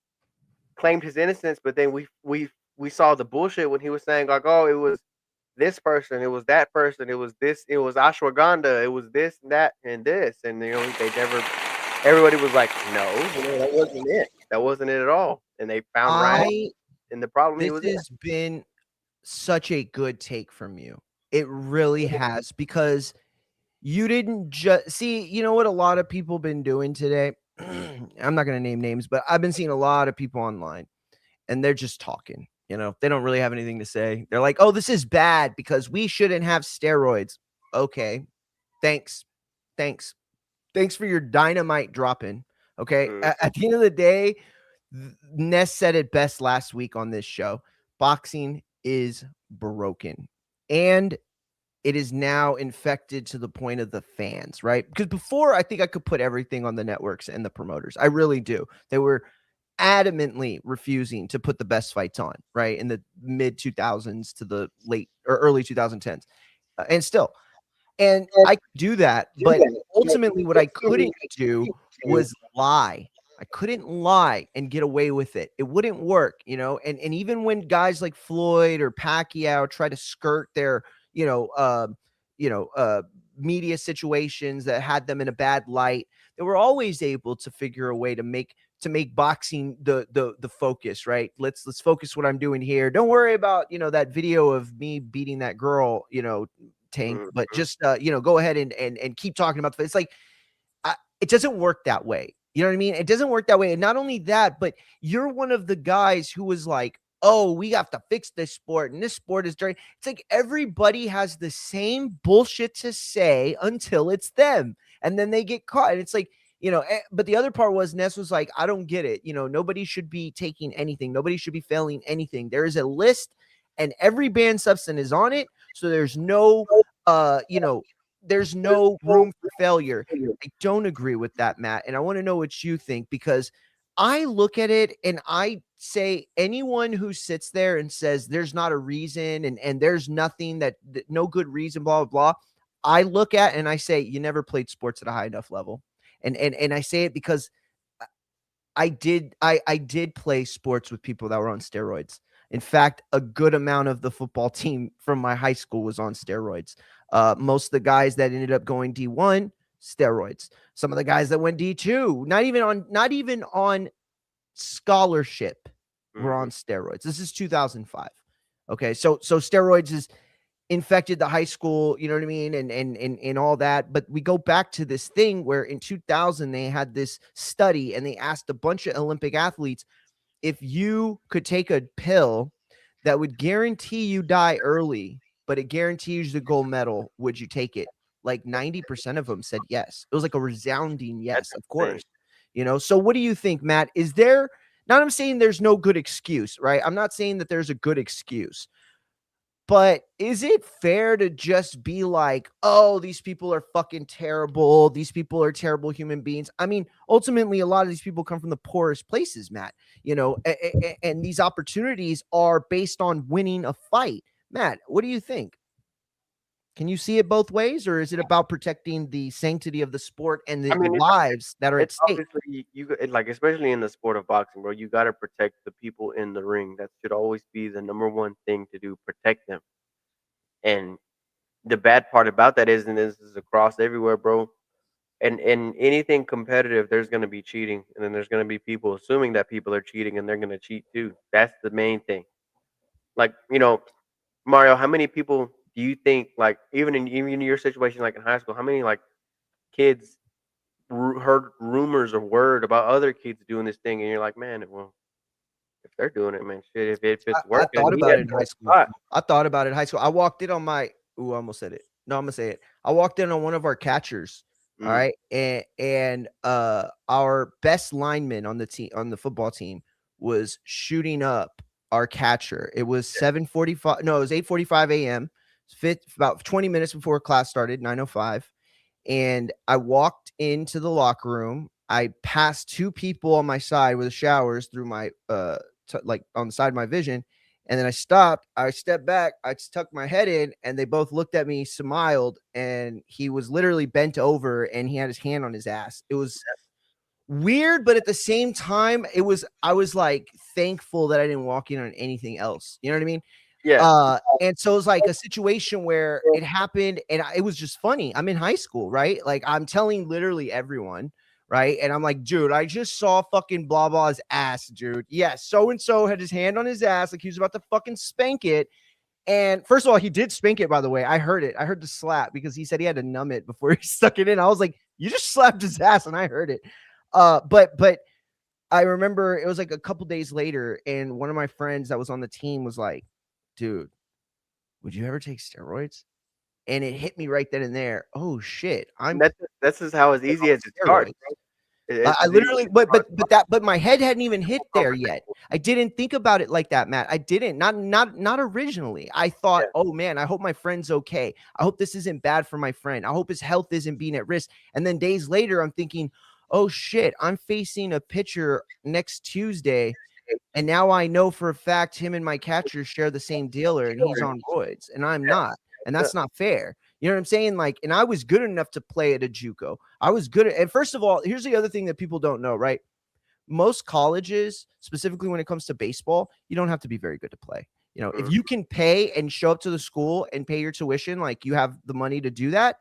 claimed his innocence, but then we saw the bullshit when he was saying like, oh, it was this person, it was that person, it was this, it was ashwagandha, it was this and that and this, and they never. Everybody was like, no, that wasn't it. That wasn't it at all. And they found Ryan and the problem. This has been such a good take from you. It really has, because you didn't just see, you know what a lot of people been doing today? I'm not going to name names, but I've been seeing a lot of people online and they're just talking. They don't really have anything to say. They're like, oh, this is bad because we shouldn't have steroids. Okay. Thanks for your dynamite dropping. Okay. At the end of the day, Ness said it best last week on this show. Boxing is broken. And it is now infected to the point of the fans, right? Because before, I think I could put everything on the networks and the promoters. I really do. They were adamantly refusing to put the best fights on, right? In the mid 2000s to the late or early 2010s. And I could do that, but ultimately what I couldn't do was lie. I couldn't lie and get away with it. It wouldn't work, and even when guys like Floyd or Pacquiao try to skirt their, media situations that had them in a bad light, they were always able to figure a way to make boxing the focus, right? Let's focus what I'm doing here. Don't worry about, that video of me beating that girl, Tank, but just go ahead and keep talking about it's like it doesn't work that way. You know what I mean? It doesn't work that way. And not only that, but you're one of the guys who was like, oh, we have to fix this sport and this sport is dirty. It's like everybody has the same bullshit to say until it's them, and then they get caught. And it's like, but the other part was Ness was like, I don't get it. Nobody should be taking anything. Nobody should be failing anything. There is a list and every banned substance is on it. So there's no, there's no room for failure. I don't agree with that, Matt. And I want to know what you think, because I look at it and I say anyone who sits there and says there's not a reason and there's nothing that no good reason, blah, blah, blah. I look at and I say, you never played sports at a high enough level. And I say it because I did play sports with people that were on steroids. In fact, a good amount of the football team from my high school was on steroids. Most of the guys that ended up going D1, steroids. Some of the guys that went D2, not even on scholarship, were on steroids. This is 2005. Okay, so steroids is infected the high school, you know what I mean, and all that. But we go back to this thing where in 2000 they had this study and they asked a bunch of Olympic athletes, if you could take a pill that would guarantee you die early, but it guarantees the gold medal, would you take it? like 90% of them said yes. It was like a resounding yes, of course. insane. So what do you think, Matt? Is there, not I'm saying there's no good excuse, right? I'm not saying that there's a good excuse. But is it fair to just be like, oh, these people are fucking terrible. These people are terrible human beings. I mean, ultimately, a lot of these people come from the poorest places, Matt, and these opportunities are based on winning a fight. Matt, what do you think? Can you see it both ways, or is it about protecting the sanctity of the sport and the lives that are at stake? Obviously like, especially in the sport of boxing, bro. You got to protect the people in the ring. That should always be the number one thing to do. Protect them. And the bad part about that is, and this is across everywhere, bro. And in anything competitive, there's going to be cheating, and then there's going to be people assuming that people are cheating, and they're going to cheat too. That's the main thing. Like, Mario, how many people do you think, like, even in your situation, like in high school, how many like kids heard rumors or word about other kids doing this thing, and you're like, man, well, if they're doing it, man, shit, if it's working, I thought about it in high school. I thought about it in high school. I walked in on I almost said it. No, I'm gonna say it. I walked in on one of our catchers. All right, and our best lineman on the team, on the football team, was shooting up our catcher. It was 7:45. No, it was 8:45 a.m. About 20 minutes before class started, 9:05. And I walked into the locker room. I passed two people on my side with the showers through my like on the side of my vision. And then I stopped, I stepped back, I tucked my head in, and they both looked at me, smiled, and he was literally bent over and he had his hand on his ass. It was weird, but at the same time, I was like thankful that I didn't walk in on anything else. You know what I mean? Yeah. And so it's like a situation where it happened, and it was just funny. I'm in high school, right? Like, I'm telling literally everyone, right? And I'm like, dude, I just saw fucking blah blah's ass, dude. Yes, so and so had his hand on his ass, like he was about to fucking spank it. And first of all, he did spank it, by the way. I heard it. I heard the slap because he said he had to numb it before he stuck it in. I was like, you just slapped his ass, and I heard it. But I remember it was like a couple days later, and one of my friends that was on the team was like, dude, would you ever take steroids? And it hit me right then and there. Oh shit. That's just how as easy as it starts. I literally, but my head hadn't even hit there yet. I didn't think about it like that, Matt. I didn't, not originally. I thought, oh man, I hope my friend's okay. I hope this isn't bad for my friend. I hope his health isn't being at risk. And then days later, I'm thinking, oh shit, I'm facing a pitcher next Tuesday. And now I know for a fact him and my catcher share the same dealer, and he's on roids, and I'm not. And that's not fair. You know what I'm saying? Like, and I was good enough to play at a JUCO. I was good at, and first of all, here's the other thing that people don't know, right? Most colleges, specifically when it comes to baseball, you don't have to be very good to play. If you can pay and show up to the school and pay your tuition, like you have the money to do that,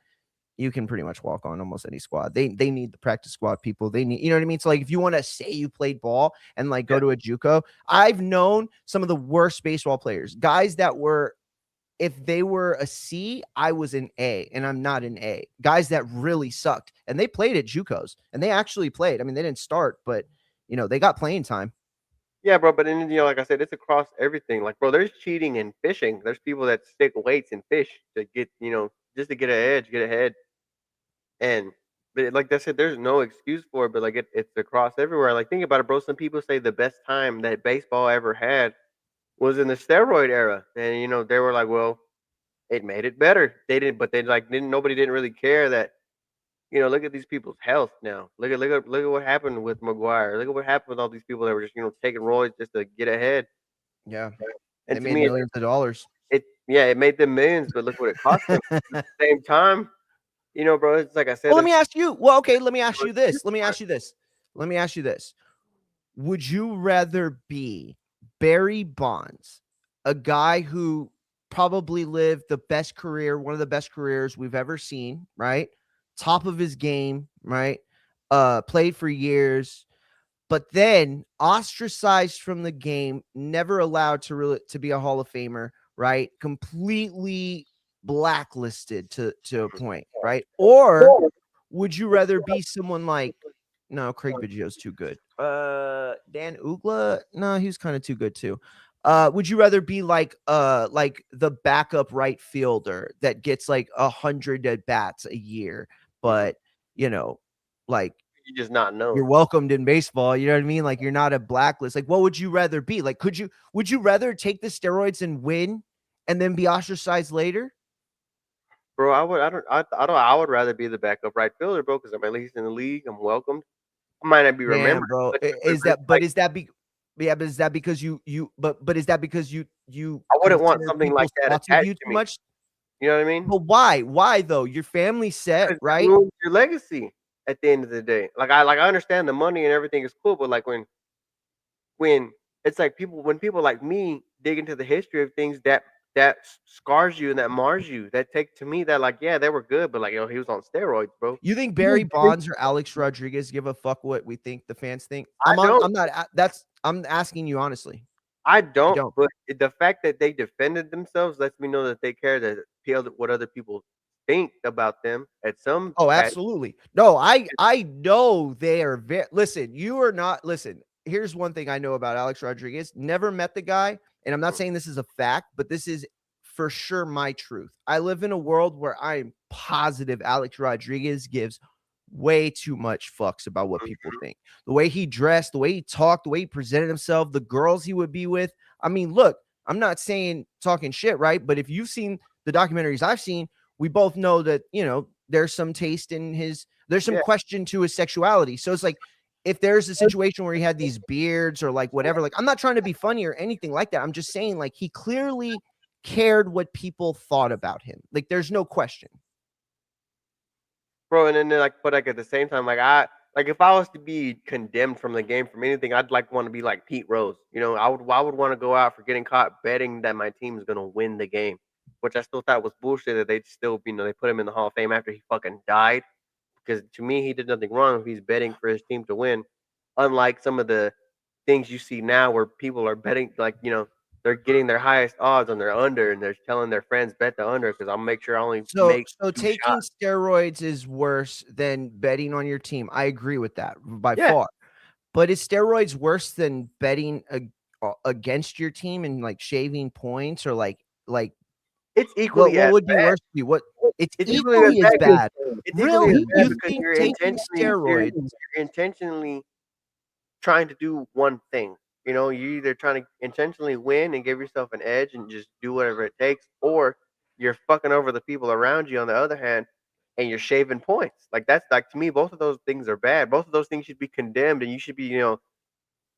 you can pretty much walk on almost any squad. They need the practice squad people. They need, you know what I mean? So like, if you want to say you played ball and like go to a JUCO, I've known some of the worst baseball players, guys that were, if they were a C, I was an A, and I'm not an A. Guys that really sucked, and they played at JUCOs, and they actually played. I mean, they didn't start, but they got playing time. Yeah, bro. But then, like I said, it's across everything. Like, bro, there's cheating in fishing. There's people that stick weights in fish to get, just to get an edge, get ahead. And but like I said, there's no excuse for it. But like it's across everywhere. Like, think about it, bro. Some people say the best time that baseball ever had was in the steroid era, and they were like, well, it made it better. They didn't, but they like didn't. Nobody didn't really care that. Look at these people's health now. Look at what happened with McGuire. Look at what happened with all these people that were just taking roids just to get ahead. Yeah, and they made millions of dollars. It made them millions, but look what it cost them. At the same time, bro, it's like I said. Well, let me ask you. Well, okay, let me ask you this. Let me ask you this. Would you rather be Barry Bonds, a guy who probably lived the best career, one of the best careers we've ever seen, right? Top of his game, right? Played for years, but then ostracized from the game, never allowed to be a Hall of Famer, right? Completely blacklisted to a point, right? Or would you rather be someone like, no, Craig Biggio's too good. Dan Ugla, no, he was kind of too good too. Would you rather be like the backup right fielder that gets like 100 at bats a year, but like You just not you're know. welcomed in baseball, you know what I mean? Like you're not a blacklist. Like what would you rather be? Like would you rather take the steroids and win and then be ostracized later? Bro, I would rather be the backup right fielder, bro, because I'm at least in the league. I'm welcomed. I might not be Damn, remembered, bro. but Is it's that like yeah, but is that because but is that because you I wouldn't want consider something like people's that thoughts of attached you to too me. much? You know what I mean? But why? Why though? Your family's set, Because that right? ruins your legacy at the end of the day. I understand the money and everything is cool, but like when it's like when people like me dig into the history of things that scars you and that mars you, that take to me that like yeah they were good, but like he was on steroids, bro. You think Barry Bonds or Alex Rodriguez give a fuck what we think the fans think? I don't. I'm not that's I'm asking you honestly. I I don't, don't. but the fact that they defended themselves lets me know that they care to feel what other people think about them at some Oh, pat. absolutely. No, I know they are very listen, you are not listen. Here's one thing I know about Alex Rodriguez. Never met the guy, and I'm not saying this is a fact, but this is for sure my truth. I live in a world where I am positive Alex Rodriguez gives way too much fucks about what people think. The way he dressed, the way he talked, the way he presented himself, the girls he would be with. I mean, look, I'm not saying talking shit, right? But if you've seen the documentaries I've seen, we both know that, there's some taste in there's some Yeah, question to his sexuality. So it's like, if there's a situation where he had these beards or like whatever, like I'm not trying to be funny or anything like that. I'm just saying like he clearly cared what people thought about him. Like there's no question. bro. And then but like at the same time, like if I was to be condemned from the game from anything, I'd like want to be like Pete Rose. I would want to go out for getting caught betting that my team is gonna win the game, which I still thought was bullshit. That they still, they put him in the Hall of Fame after he fucking died. Because to me, he did nothing wrong if he's betting for his team to win. Unlike some of the things you see now where people are betting, like, they're getting their highest odds on their under and they're telling their friends bet the under because I'll make sure I only So make so two taking shots. steroids is worse than betting on your team. I agree with that by Yeah, far. But is steroids worse than betting against your team and like shaving points or like it's what equally what as would be bad. worse to you? What it's It's equally as equally as bad. bad. It's equally as Really? bad You because think taking steroids you're intentionally trying to do one thing. You're either trying to intentionally win and give yourself an edge and just do whatever it takes, or you're fucking over the people around you on the other hand, and you're shaving points. Like that's like to me, both of those things are bad. Both of those things should be condemned, and you should be,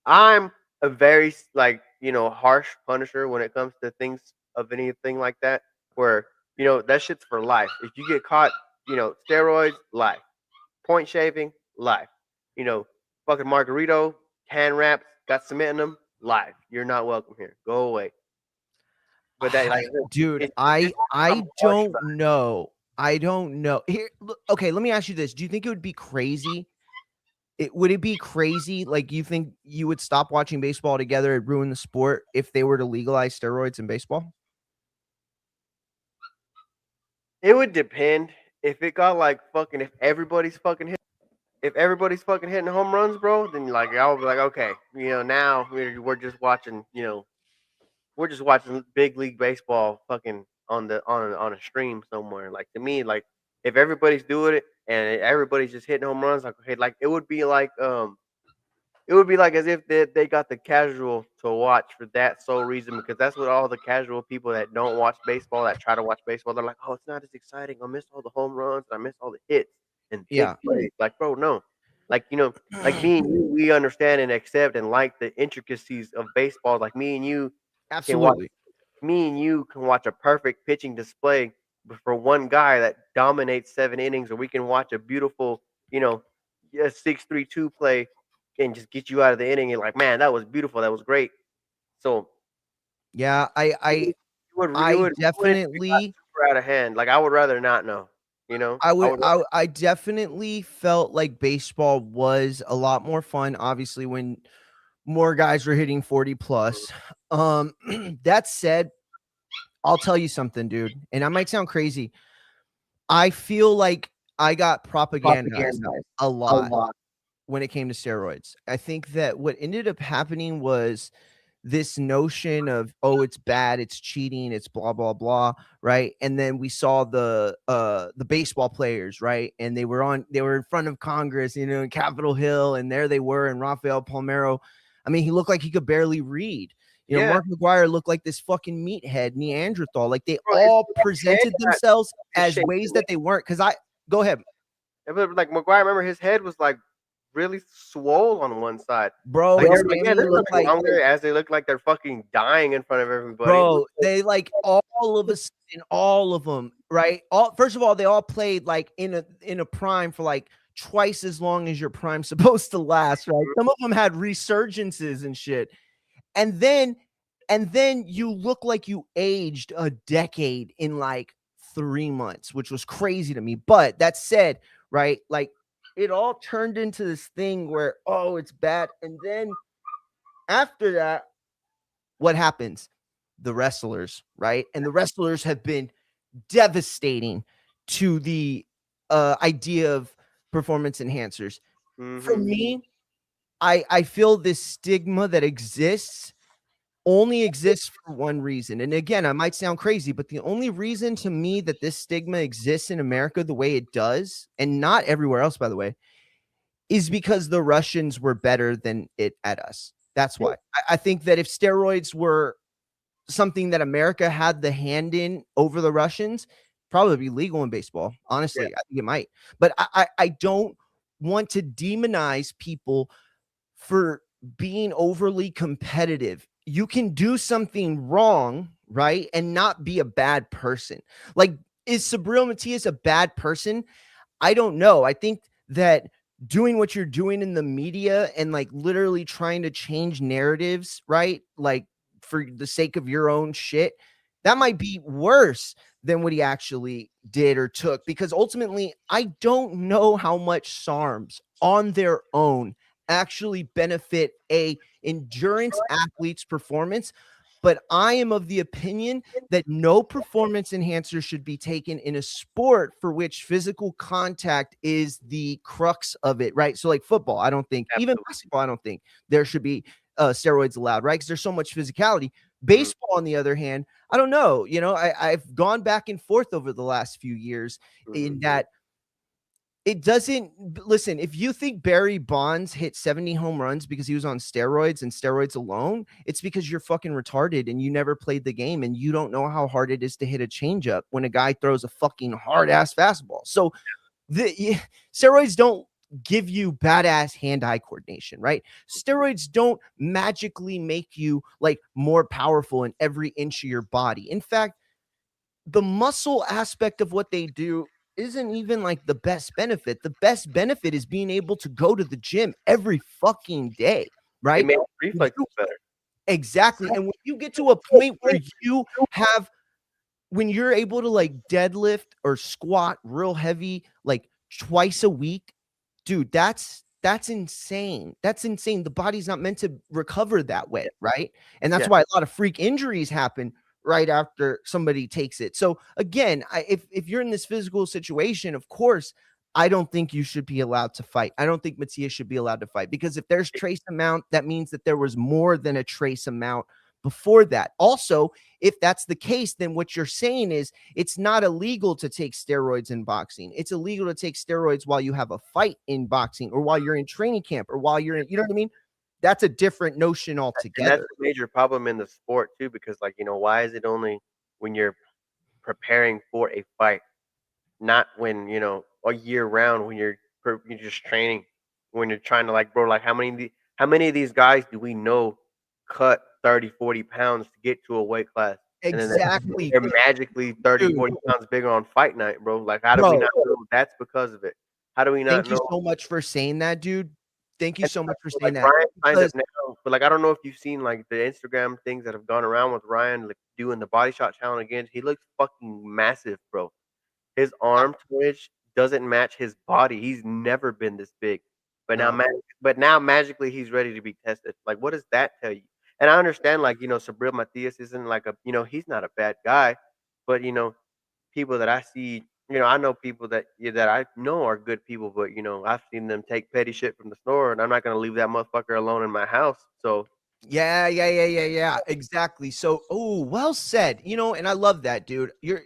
I'm a very like harsh punisher when it comes to things of anything like that. Where that shit's for life. If you get caught, steroids, life. Point shaving, life. You know, fucking margarito, hand wraps, got cement in them, life. You're not welcome here. Go away. But that, like, dude, it's just I'm I harsh don't about know. I don't know. Here, okay, let me ask you this. Do you think it would be crazy? Would it be crazy? Like, you think you would stop watching baseball together and ruin the sport if they were to legalize steroids in baseball? it. It would depend if it got like fucking if everybody's fucking hitting home runs, bro. Then like I would be like, okay, now we're just watching, we're just watching big league baseball fucking on a stream somewhere. Like to me, like if everybody's doing it and everybody's just hitting home runs, like okay, like it would be like as if they got the casual to watch for that sole reason because that's what all the casual people that don't watch baseball that try to watch baseball they're like, oh, it's not as exciting. I miss all the home runs. I miss all the hits and big Yeah, plays. Like, bro, no, like like me and you, we understand and accept and like the intricacies of baseball. Like can watch absolutely. me and you can watch a perfect pitching display for one guy that dominates 7 innings, or we can watch a beautiful, you know, 6-3-2 play and just get you out of the inning. And like, man, that was beautiful. That was great. So Yeah, it I would ruin it if it got definitely super out of hand. Like I would rather not know. I would rather. I definitely felt like baseball was a lot more fun, obviously, when more guys were hitting 40 plus. Um, that said, I'll tell you something, dude, and I might sound crazy. I feel like I got propagandized a lot when it came to steroids. I think that what ended up happening was this notion of, oh, it's bad, it's cheating, it's blah blah blah, right? And then we saw the baseball players, right? And they were in front of Congress, in Capitol Hill, and there they were, and Rafael Palmeiro, I mean, he looked like he could barely read. Mark McGuire looked like this fucking meathead Neanderthal. Like, they all presented themselves as ways that they weren't. Go ahead. Like McGuire, remember his head was like really swole on one side, bro. like, yeah, there's nothing wrong there, as they look like they're fucking dying in front of everybody. Bro, they like all of a sudden, all of them, right? First of all, they all played like in a prime for like twice as long as your prime's supposed to last, right? Some of them had resurgences and shit. And then you look like you aged a decade in like 3 months, which was crazy to me. But that said, right, like it all turned into this thing where, oh, it's bad. And then after that, what happens? The wrestlers, right? And the wrestlers have been devastating to the idea of performance enhancers. For me, I feel this stigma that only exists for one reason. And again, I might sound crazy, but the only reason to me that this stigma exists in America the way it does, and not everywhere else, by the way, is because the Russians were better than it at us. That's why. I think that if steroids were something that America had the hand in over the Russians, probably be legal in baseball. Honestly, I think it might. But I don't want to demonize people for being overly competitive. You can do something wrong, right, and not be a bad person. Like, is Sabril Matias a bad person? I don't know. I think that doing what you're doing in the media and like literally trying to change narratives, right? Like for the sake of your own shit, that might be worse than what he actually did or took, because ultimately I don't know how much SARMs on their own actually benefit a endurance athlete's performance. But I am of the opinion that no performance enhancer should be taken in a sport for which physical contact is the crux of it, right? So like football, I don't think, even basketball, I don't think there should be steroids allowed, right? Because there's so much physicality. Baseball, on the other hand, I don't know. I've gone back and forth over the last few years in that it doesn't. Listen, if you think Barry Bonds hit 70 home runs because he was on steroids and steroids alone, it's because you're fucking retarded and you never played the game and you don't know how hard it is to hit a changeup when a guy throws a fucking hard ass fastball. So the steroids don't give you badass hand-eye coordination, right? Steroids don't magically make you like more powerful in every inch of your body. In fact, the muscle aspect of what they do isn't even like the best benefit. The best benefit is being able to go to the gym every fucking day, right? It makes reflexes better. Exactly. And when you get to a point where when you're able to like deadlift or squat real heavy like twice a week, dude, that's insane. That's insane. The body's not meant to recover that way, right? And that's why a lot of freak injuries happen right after somebody takes it. So again, if you're in this physical situation, of course, I don't think you should be allowed to fight. I don't think Matias should be allowed to fight, because if there's trace amount, that means that there was more than a trace amount before that. Also, if that's the case, then what you're saying is it's not illegal to take steroids in boxing. It's illegal to take steroids while you have a fight in boxing or while you're in training camp or while you're in, you know what I mean? That's a different notion altogether. And that's a major problem in the sport too, because like, why is it only when you're preparing for a fight, not when, a year round, when you're just training, when you're trying to like, bro, like how many of these guys do we know cut 30-40 pounds to get to a weight class? Exactly. And then they're magically 30-40 pounds bigger on fight night, bro. Like, how do we not know that's because of it? How do we not know? Thank you so much for saying that, dude. Thank you so much for saying that. Ryan kind of now, but like I don't know if you've seen like the Instagram things that have gone around with Ryan like doing the body shot challenge again. He looks fucking massive, bro. His arm twitch doesn't match his body. He's never been this big, but now magically he's ready to be tested. Like, what does that tell you? And I understand, like, Sabril Matias isn't like he's not a bad guy, but people that I see, I know people that I know are good people, but I've seen them take petty shit from the store, and I'm not gonna leave that motherfucker alone in my house. So Yeah. Exactly. So, oh, well said. And I love that, dude. You're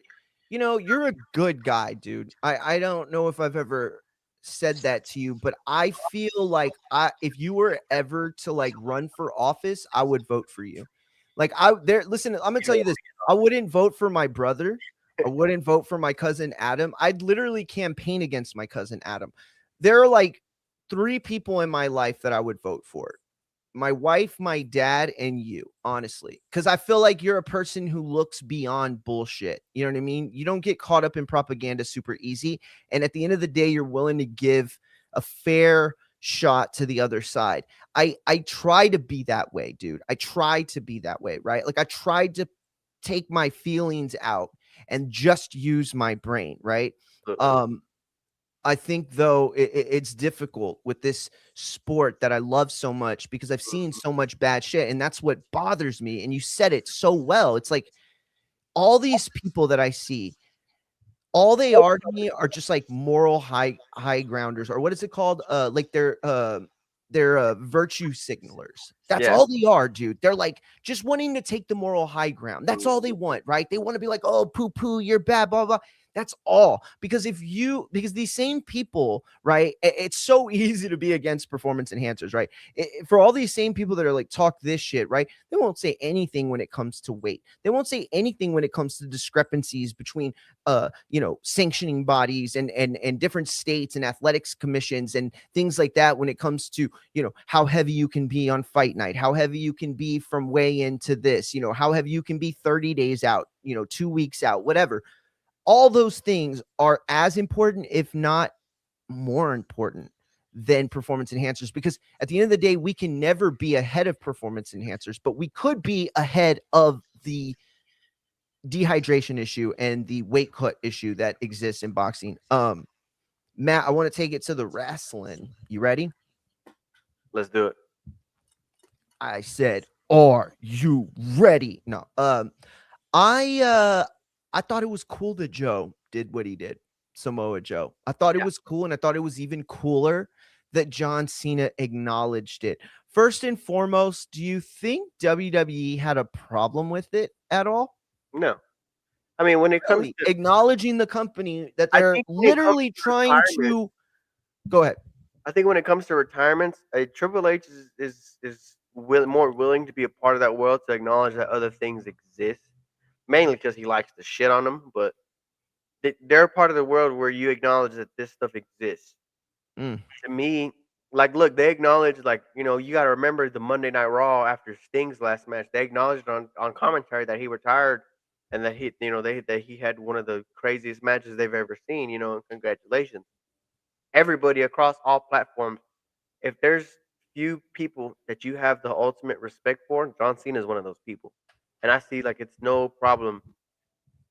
a good guy, dude. I don't know if I've ever said that to you, but I feel like if you were ever to like run for office, I would vote for you. Like listen, I'm gonna You tell don't you want this. I wouldn't vote for my brother. I wouldn't vote for my cousin Adam. I'd literally campaign against my cousin Adam. There are like 3 people in my life that I would vote for: my wife, my dad, and you, honestly. Because I feel like you're a person who looks beyond bullshit. You know what I mean? You don't get caught up in propaganda super easy. And at the end of the day, you're willing to give a fair shot to the other side. I try to be that way, dude. I try to be that way, right? Like I tried to take my feelings out and just use my brain, right? to. I think though it's difficult with this sport that I love so much because I've seen so much bad shit, and that's what bothers me. And you said it so well. It's like all these people that I see, all they are to me are just like moral high grounders, or what is it called? Like they're virtue signalers. That's Yeah. all they are, dude. They're like just wanting to take the moral high ground. That's all they want, right? They want to be like, oh, poo poo, you're bad, blah blah. That's all. Because these same people, right? It's so easy to be against performance enhancers, right? For all these same people that are like talk this shit, right? They won't say anything when it comes to weight. They won't say anything when it comes to discrepancies between sanctioning bodies and different states and athletics commissions and things like that when it comes to how heavy you can be on fight night, how heavy you can be from weigh into this, how heavy you can be 30 days out, 2 weeks out, whatever. All those things are as important, if not more important, than performance enhancers, because at the end of the day, we can never be ahead of performance enhancers, but we could be ahead of the dehydration issue and the weight cut issue that exists in boxing. Matt, I want to take it to the wrestling. You ready? Let's do it. I said, are you ready? No. I thought it was cool that Joe did what he did. Samoa Joe. I thought it Yeah. was cool, and I thought it was even cooler that John Cena acknowledged it. First and foremost, do you think WWE had a problem with it at all? No. I mean, when it comes Really? to, Acknowledging the company that I they're think when it comes literally to trying retirement, to go ahead. I think when it comes to retirements, Triple H is more willing to be a part of that world to acknowledge that other things exist, mainly because he likes to shit on them. But they're part of the world where you acknowledge that this stuff exists. Mm, To me, like, look, they acknowledge, like, you got to remember the Monday Night Raw after Sting's last match. They acknowledged on commentary that he retired and that he had one of the craziest matches they've ever seen. And congratulations, everybody across all platforms. If there's few people that you have the ultimate respect for, John Cena is one of those people. And I see, like, it's no problem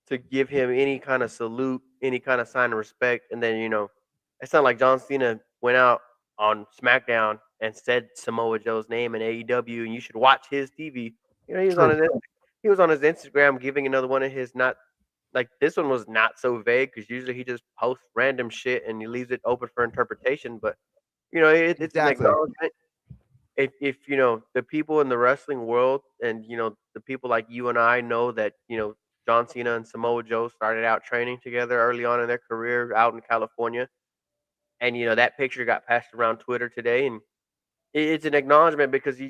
to give him any kind of salute, any kind of sign of respect. And then, it's not like John Cena went out on SmackDown and said Samoa Joe's name in AEW, and you should watch his TV. He was on true. his Instagram giving another one of his, not like, this one was not so vague because usually he just posts random shit and he leaves it open for interpretation. But it's an Exactly. acknowledgement. If the people in the wrestling world, and the people like you and I know that John Cena and Samoa Joe started out training together early on in their career out in California, and that picture got passed around Twitter today, and it's an acknowledgement because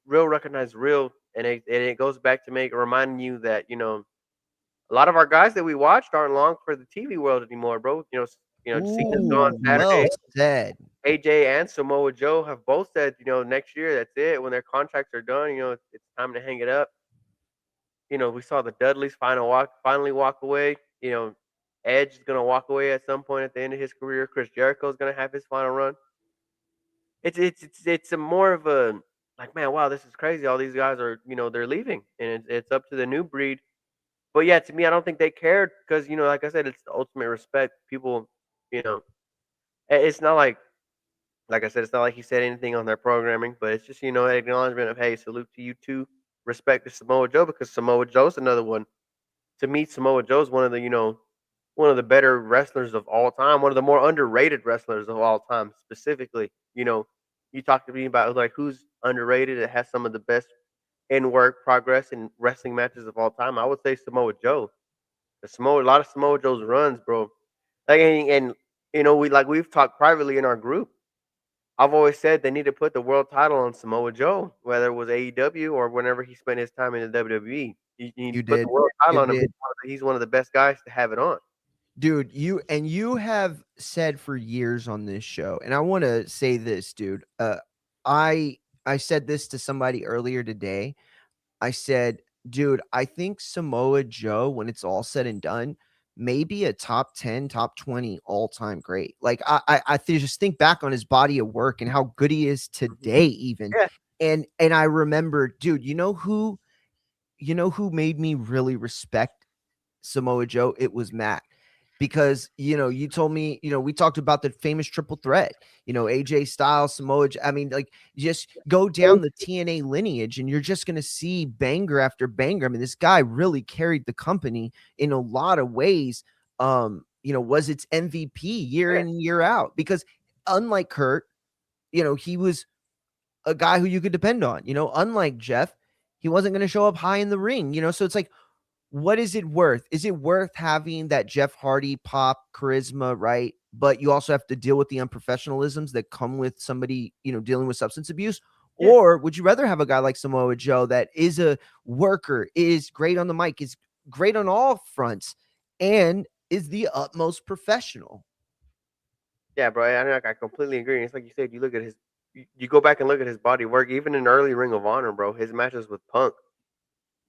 real recognize real, and it goes back to reminding you that a lot of our guys that we watched aren't long for the TV world anymore, bro. Cena's gone Ooh, well Saturday. said. AJ and Samoa Joe have both said, next year, that's it. When their contracts are done, it's time to hang it up. We saw the Dudleys finally walk away. Edge is gonna walk away at some point at the end of his career. Chris Jericho is gonna have his final run. It's a more of a, like, man, wow, this is crazy. All these guys are, they're leaving, and it's up to the new breed. But yeah, to me, I don't think they cared because like I said, it's the ultimate respect. People, you know, it's not like I said, it's not like he said anything on their programming, but it's just, an acknowledgement of, hey, salute to you too. Respect to Samoa Joe, because Samoa Joe's another one. To me, Samoa Joe's one of the better wrestlers of all time, one of the more underrated wrestlers of all time. Specifically, you talk to me about, like, who's underrated. It has some of the best. in work progress in wrestling matches of all time, I would say Samoa Joe. A lot of Samoa Joe's runs, bro. Like and we've talked privately in our group. I've always said they need to put the world title on Samoa Joe, whether it was AEW or whenever he spent his time in the WWE. You need You to put the did. world title You on him. did. He's one of the best guys to have it on. Dude, you have said for years on this show, and I want to say this, dude. I I said this to somebody earlier today. I said, dude, I think Samoa Joe, when it's all said and done, maybe a top 10, top 20 all-time great. Like just think back on his body of work and how good he is today, even. Yeah, And I remember, dude, you know who made me really respect Samoa Joe? It was Matt. Because you told me, we talked about the famous triple threat, AJ Styles, Samoa Joe. I mean, like, just go down the TNA lineage and you're just going to see banger after banger. I mean, this guy really carried the company in a lot of ways. Was its MVP year in and year out, because unlike Kurt, he was a guy who you could depend on. Unlike Jeff, he wasn't going to show up high in the ring. So it's like, what is it worth? Is it worth having that Jeff Hardy pop charisma, right? But you also have to deal with the unprofessionalisms that come with somebody, dealing with substance abuse. yeah. Or would you rather have a guy like Samoa Joe that is a worker, is great on the mic, is great on all fronts, and is the utmost professional? Yeah, bro. I completely agree. It's like you said. You go back and look at his body work, even in early Ring of Honor, bro. His matches with Punk.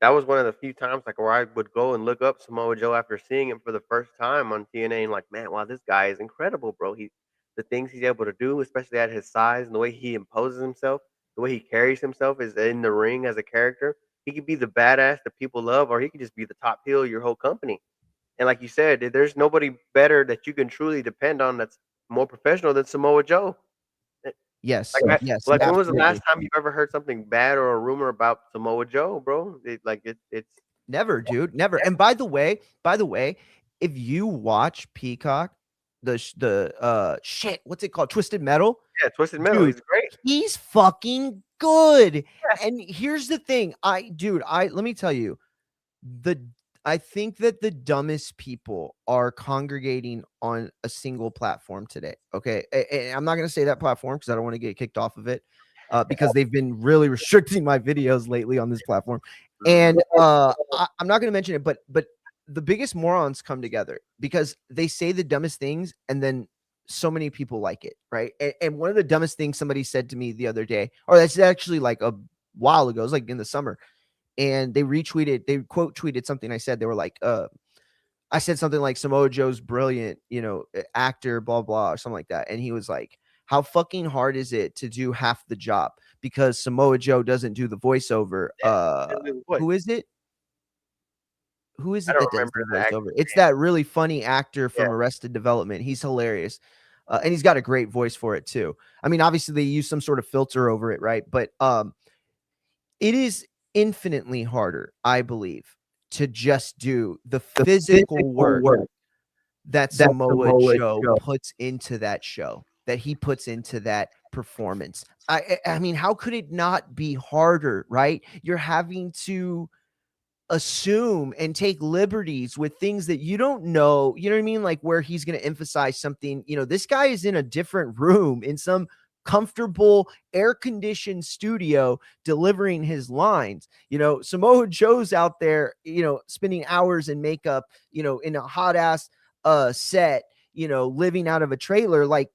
That was one of the few times like where I would go and look up Samoa Joe after seeing him for the first time on TNA and like, man, wow, this guy is incredible, bro. The things he's able to do, especially at his size and the way he imposes himself, the way he carries himself is in the ring as a character. He could be the badass that people love, or he could just be the top heel of your whole company. And like you said, there's nobody better that you can truly depend on that's more professional than Samoa Joe. Yes, Like, yes, when was the last absolutely. time you've ever heard something bad or a rumor about Samoa Joe, bro? It's Never, dude, never. And by the way, if you watch Peacock, the shit, what's it called? Twisted Metal. yeah, Twisted Metal. Dude, He's great. he's fucking good. Yeah, And here's the thing, let me tell you, the I think that the dumbest people are congregating on a single platform today. Okay, and I'm not going to say that platform because I don't want to get kicked off of it, because they've been really restricting my videos lately on this platform, and I'm not going to mention it, but the biggest morons come together because they say the dumbest things, and then so many people like it, right? And one of the dumbest things somebody said to me the other day, or that's actually like a while ago, it was like in the summer, and they quote tweeted something I said. They were like, I said something like Samoa Joe's brilliant, actor, blah, blah, or something like that. And he was like, how fucking hard is it to do half the job? Because Samoa Joe doesn't do the voiceover. yeah. What? Who is it? Who is I it don't that does remember the the voiceover? actor's It's name. that really funny actor Yeah, from Arrested Development. He's hilarious. And he's got a great voice for it too. I mean, obviously they use some sort of filter over it, right? But it is infinitely harder, I believe, to just do the the physical physical work work that that Samoa Samoa Joe Joe. puts into that show, that he puts into that performance. I mean, how could it not be harder, right? You're having to assume and take liberties with things that you don't know, you know what I mean? Like where he's going to emphasize something, this guy is in a different room in some comfortable air-conditioned studio delivering his lines. Samoa Joe's out there, spending hours in makeup, in a hot ass set, living out of a trailer. Like,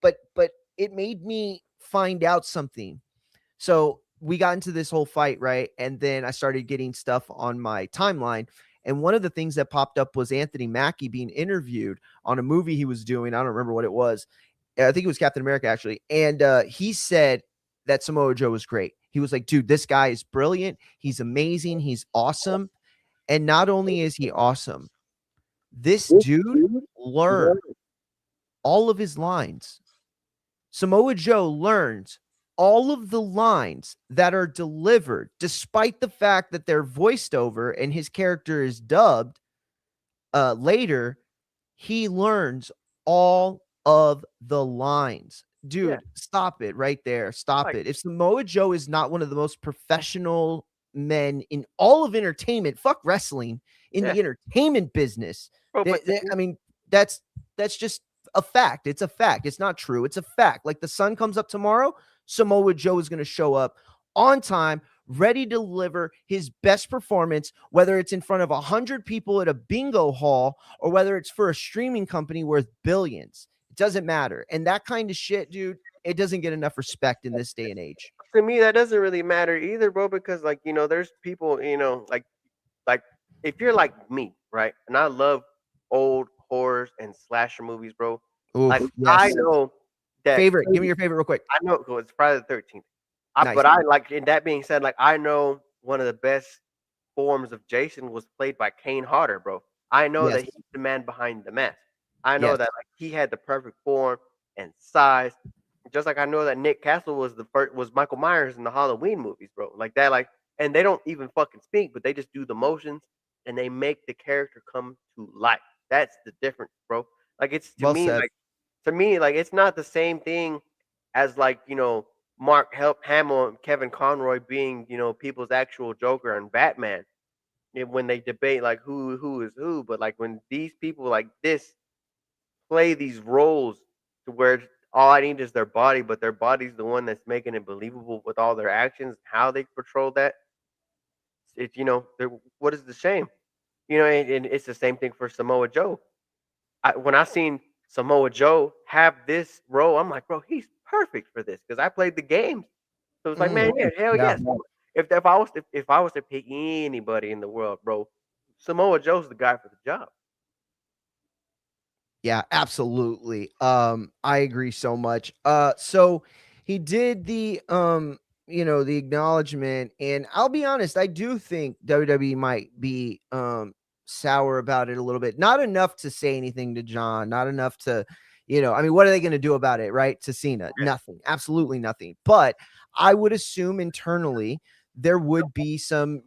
but it made me find out something. So we got into this whole fight, right? And then I started getting stuff on my timeline. And one of the things that popped up was Anthony Mackie being interviewed on a movie he was doing. I don't remember what it was. I think it was Captain America, actually. And he said that Samoa Joe was great. He was like, dude, this guy is brilliant. He's amazing. He's awesome. And not only is he awesome, this This dude dude learned all of his lines. Samoa Joe learns all of the lines that are delivered, despite the fact that they're voiced over and his character is dubbed later. He learns all of the lines. yeah. Dude, stop it right there. Stop Like it. If Samoa Joe is not one of the most professional men in all of entertainment, fuck wrestling, in the entertainment business. Bro, I mean, that's just a fact. It's a fact. It's not true. It's a fact. Like the sun comes up tomorrow, Samoa Joe is going to show up on time, ready to deliver his best performance, whether it's in front of 100 people at a bingo hall or whether it's for a streaming company worth billions. It doesn't matter. And that kind of shit, dude, it doesn't get enough respect in this day and age. To me, that doesn't really matter either, bro, because like, there's people, like if you're like me, right? And I love old horrors and slasher movies, bro. Oof, Like I yes. know that Favorite. Give me your favorite real quick. I know it's Friday the 13th. Nice. But I like, and that being said, like I know one of the best forms of Jason was played by Kane Hodder, bro. I know that he's the man behind the mask. I know that like he had the perfect form and size. Just like I know that Nick Castle was Michael Myers in the Halloween movies, bro. Like that, like, and they don't even fucking speak, but they just do the motions and they make the character come to life. That's the difference, bro. Like it's to me, like it's not the same thing as like, Mark Hamill and Kevin Conroy being, people's actual Joker and Batman. When they debate like who is who, but like when these people like this play these roles to where all I need is their body, but their body's the one that's making it believable with all their actions, how they patrol that. It's what is the shame? And it's the same thing for Samoa Joe. When I seen Samoa Joe have this role, I'm like, bro, he's perfect for this because I played the games. So it's like, man, yeah, hell yes. If I was to pick anybody in the world, bro, Samoa Joe's the guy for the job. Yeah, absolutely. I agree so much. So he did the the acknowledgement, and I'll be honest, I do think WWE might be sour about it a little bit. Not enough to say anything to John, not enough to, I mean, what are they going to do about it, right? To Cena, nothing, absolutely nothing. But I would assume internally there would be some,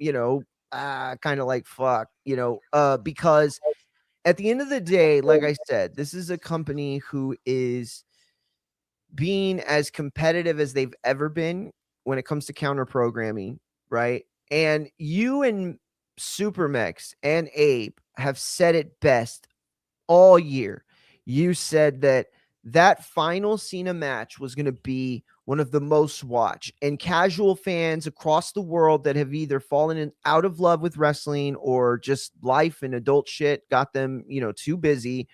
kind of like fuck, because at the end of the day, like I said, this is a company who is being as competitive as they've ever been when it comes to counter programming, right? And you and Supermex and Abe have said it best all year. You said that final Cena match was going to be one of the most watched, and casual fans across the world that have either fallen out of love with wrestling or just life and adult shit got them, too busy.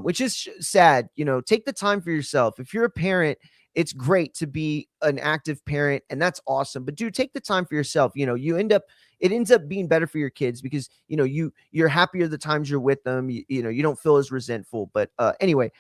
Which is sad. Take the time for yourself. If you're a parent, it's great to be an active parent, and that's awesome. But dude, take the time for yourself. It ends up being better for your kids because you're happier the times you're with them. You don't feel as resentful. But anyway,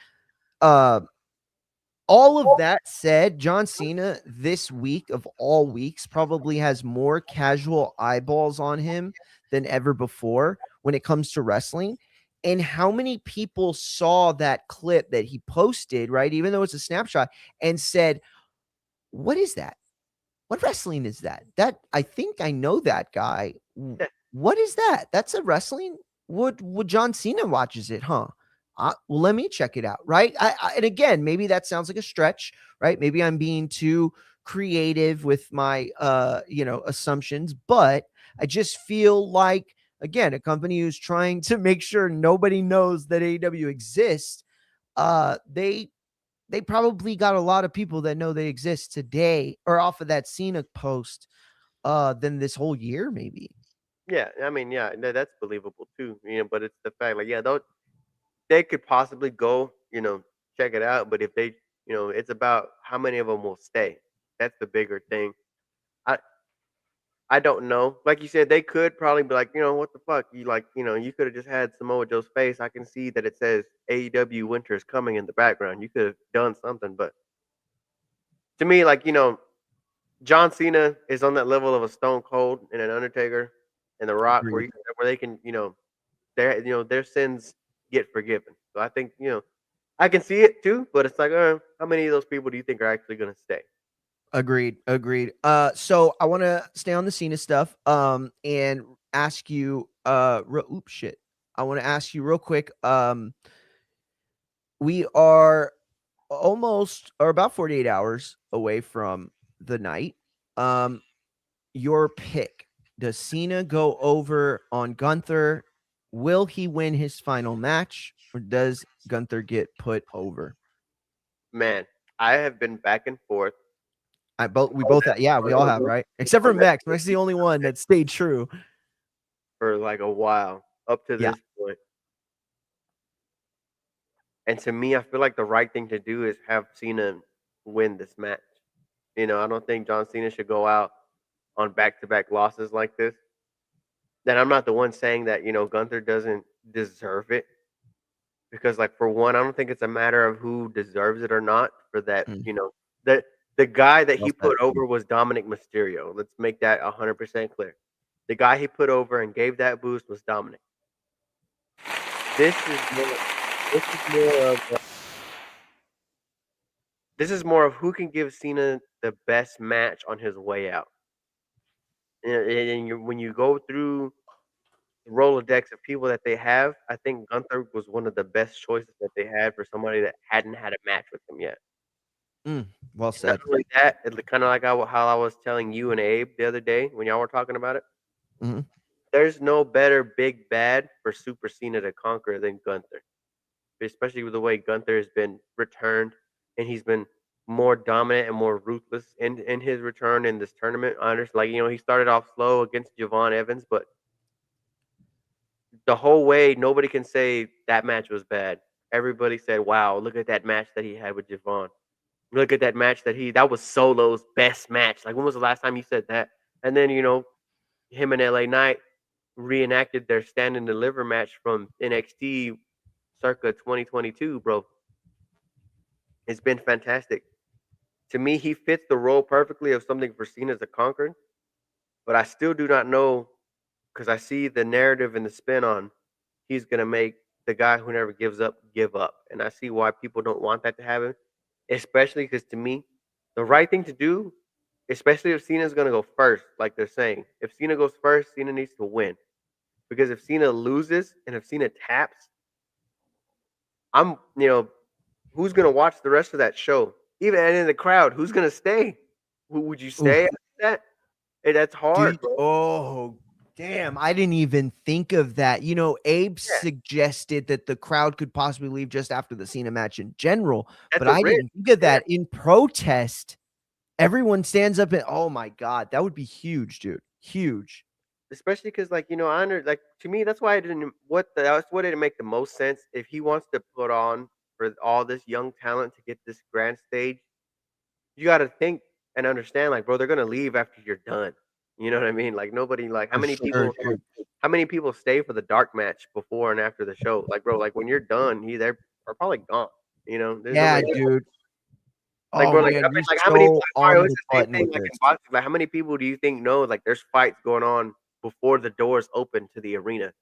all of that said, John Cena this week of all weeks probably has more casual eyeballs on him than ever before when it comes to wrestling. And how many people saw that clip that he posted, right? Even though it's a snapshot, and said, what is that? What wrestling is that? That I think I know that guy. What is that? That's a wrestling? Would John Cena watches it, huh? Well, let me check it out, right? And again, maybe that sounds like a stretch, right? Maybe I'm being too creative with my assumptions, but I just feel like, again, a company who's trying to make sure nobody knows that AEW exists, they probably got a lot of people that know they exist today or off of that Cena post than this whole year, maybe. Yeah, I mean, yeah, that's believable too. But it's the fact, like, yeah, they could possibly go, check it out. But if they, it's about how many of them will stay. That's the bigger thing. I I don't know. Like you said, they could probably be like, what the fuck? You could have just had Samoa Joe's face. I can see that it says AEW Winter is coming in the background. You could have done something, but to me, like, John Cena is on that level of a Stone Cold and an Undertaker and The Rock, where they can, their sins get forgiven. So I think, I can see it too, but it's like, how many of those people do you think are actually going to stay? Agreed. So I want to stay on the Cena stuff, and ask you, oops, shit. I want to ask you real quick. We are almost or about 48 hours away from the night. Your pick Does Cena go over on Gunther? Will he win his final match, or does Gunther get put over? Man, I have been back and forth. We both have, yeah, we all have, right? Except for Mex. Mex is the only one that stayed true for like a while up to yeah. this point. And to me, I feel like the right thing to do is have Cena win this match. I don't think John Cena should go out on back-to-back losses like this. Then I'm not the one saying that, Gunther doesn't deserve it. Because like for one, I don't think it's a matter of who deserves it or not for that, that the guy that Well he said. put over was Dominic Mysterio. Let's make that 100% clear. The guy he put over and gave that boost was Dominic. This is more of who can give Cena the best match on his way out. And when you go through the Rolodex of people that they have, I think Gunther was one of the best choices that they had for somebody that hadn't had a match with him yet. Well And not said. only that, it's kind of like how I was telling you and Abe the other day when y'all were talking about it. Mhm. There's no better big bad for Super Cena to conquer than Gunther, especially with the way Gunther has been returned and he's been more dominant and more ruthless in his return in this tournament. I understand, like he started off slow against Javon Evans, but the whole way nobody can say that match was bad. Everybody said, "Wow, look at that match that he had with Javon. Look at that match that was Solo's best match." Like when was the last time you said that? And then him and LA Knight reenacted their stand and deliver match from NXT circa 2022, bro. It's been fantastic. To me, he fits the role perfectly of something for Cena to conquer, but I still do not know because I see the narrative and the spin on he's gonna make the guy who never gives up give up, and I see why people don't want that to happen, especially because to me, the right thing to do, especially if Cena's gonna go first, like they're saying, if Cena goes first, Cena needs to win because if Cena loses and if Cena taps, I'm who's gonna watch the rest of that show? Even and in the crowd, who's gonna stay? Would you stay Oof. after that? Hey, that's hard, Dude, bro. oh damn, I didn't even think of that. Abe Yeah, suggested that the crowd could possibly leave just after the Cena match in general, that's but a I risk. didn't think of Yeah, that. In protest, everyone stands up and oh my god, that would be huge, dude. Huge. especially because I like to me that's why I didn't that's what didn't make the most sense if he wants to put on for all this young talent to get this grand stage. You got to think and understand, like, bro, they're gonna leave after you're done. You know what I mean? Like nobody, like, For sure, dude. how many people stay for the dark match before and after the show? Like, bro, like when you're done, they're are probably gone. There's Yeah, nobody. dude. Like, Oh bro, like I man, mean, you're like how many? so Mario, on it's the the same button thing with like this. in boxing. Like, how many people do you think know? Like, there's fights going on before the doors open to the arena.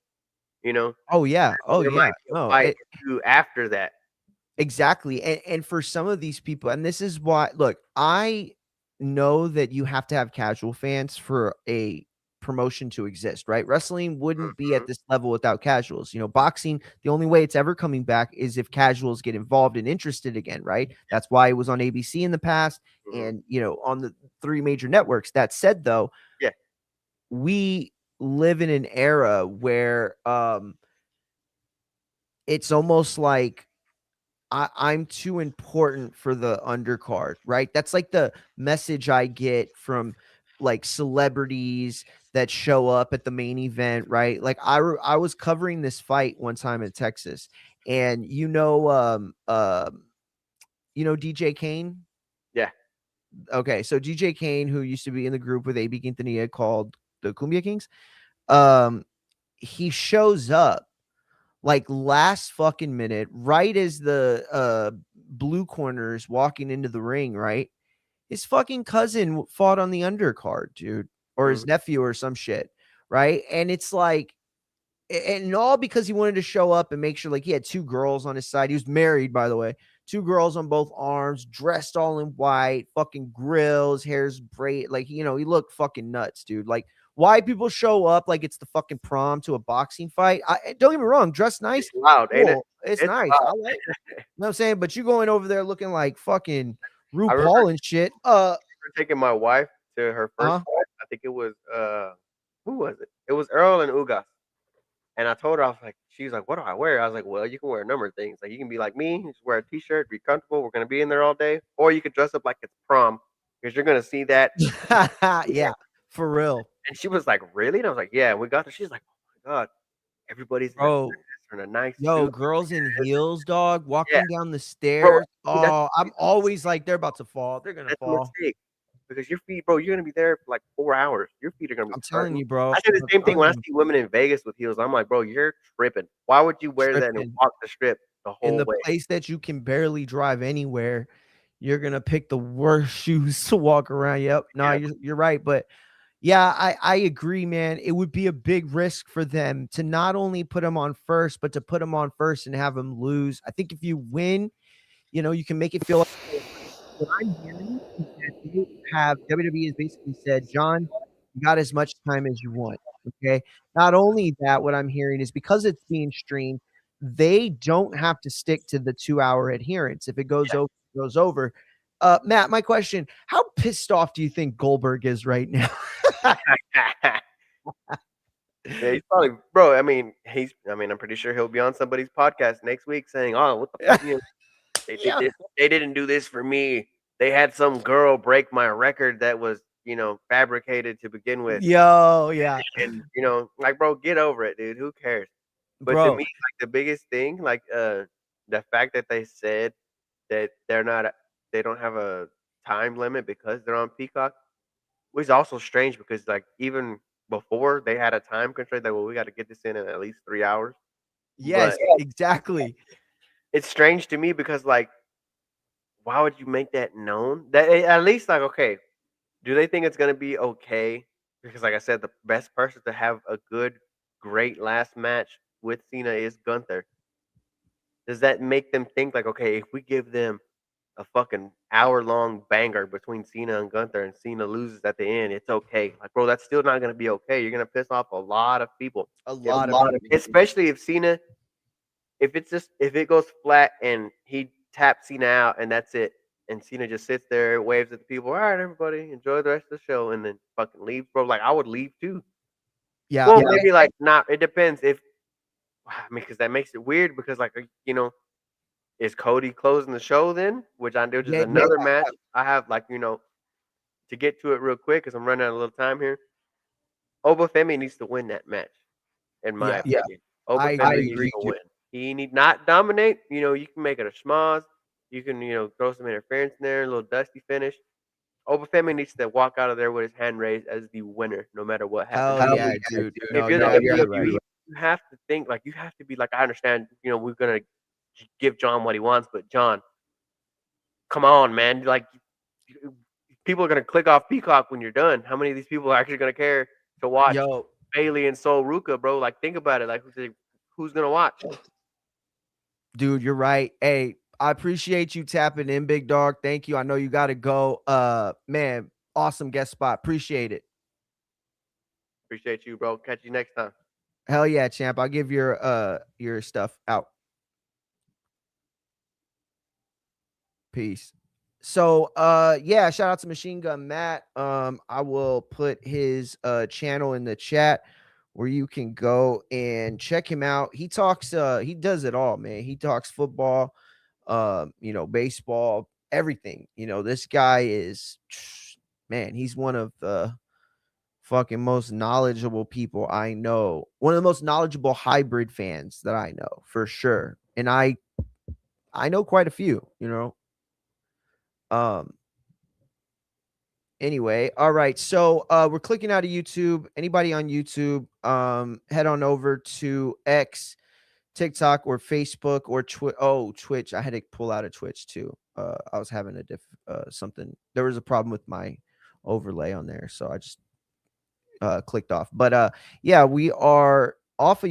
You know, Oh yeah. Oh there might yeah. be a No, fight or two after that. exactly. And for some of these people, and this is why, look, I know that you have to have casual fans for a promotion to exist, right? Wrestling wouldn't be Mhm, at this level without casuals. Boxing, the only way it's ever coming back is if casuals get involved and interested again, right? That's why it was on ABC in the past mhm. and, on the three major networks. That said, though, Yeah, we live in an era where it's almost like I'm too important for the undercard, right? That's like the message I get from like celebrities that show up at the main event, right? Like I was covering this fight one time in Texas, and DJ Kane. yeah. Okay, so DJ Kane, who used to be in the group with AB Quintanilla called the Cumbia Kings, um, he shows up like last fucking minute, right as the blue corners walking into the ring, right? His fucking cousin fought on the undercard, dude, or his Mhm. nephew or some shit, right? And it's like, and all because he wanted to show up and make sure, like, he had two girls on his side. He was married, by the way, two girls on both arms, dressed all in white, fucking grills, hair's braid, like, he looked fucking nuts, dude. Like, why people show up like it's the fucking prom to a boxing fight? Don't get me wrong, dress It's nice, loud, ain't it? cool, it's It's nice. loud. I like, what I'm saying, but you going over there looking like fucking I remember RuPaul and shit. taking my wife to her first Uh, fight. I think it was who was it? It was Earl and Ugas. And I told her, I was like, she's like, what do I wear? I was like, well, you can wear a number of things. Like, you can be like me, just wear a t-shirt, be comfortable. We're gonna be in there all day, or you could dress up like it's prom because you're gonna see that. Yeah, for real. And she was like, really? And I was like, yeah. And we got there. She's like, oh my god, everybody's in a nice Yo, suit. girls in heels, dog, Yeah, walking down the bro. stairs. That's Oh, I'm always like, they're about to fall. They're gonna that's a fall. mistake because your feet, bro. You're gonna be there for like 4 hours. Your feet are gonna be I'm telling hurting. you, bro. I say the I'm same thing telling when I you, see women in Vegas with heels. I'm like, bro, you're tripping. Why would you wear that and tripping. walk the strip the In whole the way? place that you can barely drive anywhere, you're gonna pick the worst shoes to walk around. Yep. No, Yeah, you're right. But yeah, I agree, man. It would be a big risk for them to not only put them on first, but to put them on first and have them lose. I think if you win, you can make it feel like what I'm hearing is that they have WWE has basically said, John, you got as much time as you want. Okay. Not only that, what I'm hearing is because it's being streamed, they don't have to stick to the 2 hour adherence. If it goes over, it goes over. Matt, my question: how pissed off do you think Goldberg is right now? yeah. Yeah, he's probably, bro. I mean, I'm pretty sure he'll be on somebody's podcast next week saying, "Oh, what the fuck? They did Yeah. this. They didn't do this for me. They had some girl break my record that was, fabricated to begin with." Yo, yeah. And like, bro, get over it, dude. Who cares? But to me, Bro, like the biggest thing, like the fact that they said that they don't have a time limit because they're on Peacock was also strange because like even before they had a time constraint, like, well, we got to get this in at least 3 hours. But yes, exactly. it's strange to me because like, why would you make that known? That at least like, okay, do they think it's gonna be okay? Because like I said, the best person to have a good, great last match with Cena is Gunther. Does that make them think like, okay, if we give them a fucking hour-long banger between Cena and Gunther and Cena loses at the end, it's okay? Like, bro, that's still not gonna be okay. You're gonna piss off a lot of people. A If lot of people. especially if Cena, if it goes flat and he taps Cena out and that's it, and Cena just sits there, waves at the people, all right, everybody, enjoy the rest of the show, and then fucking leaves, bro. Like I would leave too. Yeah. Well, maybe like not. It depends if I mean, because that makes it weird. Because like is Cody closing the show then? Which I do, which is Yeah, another match. I have like to get to it real quick because I'm running out of a little time here. Obafemi needs to win that match, in my yeah. opinion. I Obafemi agree. needs to win. He need not dominate. You can make it a schmoz. You can throw some interference in there, a little dusty finish. Obafemi needs to walk out of there with his hand raised as the winner, no matter what happens. Hell yeah, dude. If No, you're the you're WWE, right. you have to think like you have to be like, I understand, we're gonna give John what he wants, but John, come on, man. Like people are gonna click off Peacock when you're done. How many of these people are actually gonna care to watch Yo, Bailey and Sol Ruka, bro? Like think about it. Like who's gonna watch? dude, you're right. Hey, I appreciate you tapping in, big dog. Thank you. I know you got to go. Man, awesome guest spot. Appreciate it. Appreciate you, bro. Catch you next time. Hell yeah, champ. I'll give your stuff out. Peace. So yeah, shout out to Machine Gun Matt. I will put his channel in the chat where you can go and check him out. He talks he does it all, man. He talks football, baseball, everything. This guy is man, he's one of the fucking most knowledgeable people I know. One of the most knowledgeable hybrid fans that I know, for sure. And I know quite a few. Anyway, all right. So we're clicking out of YouTube. Anybody on YouTube, head on over to X, TikTok, or Facebook, or Twitch. I had to pull out of Twitch too. I was having something. There was a problem with my overlay on there, so I just clicked off. But yeah, we are off of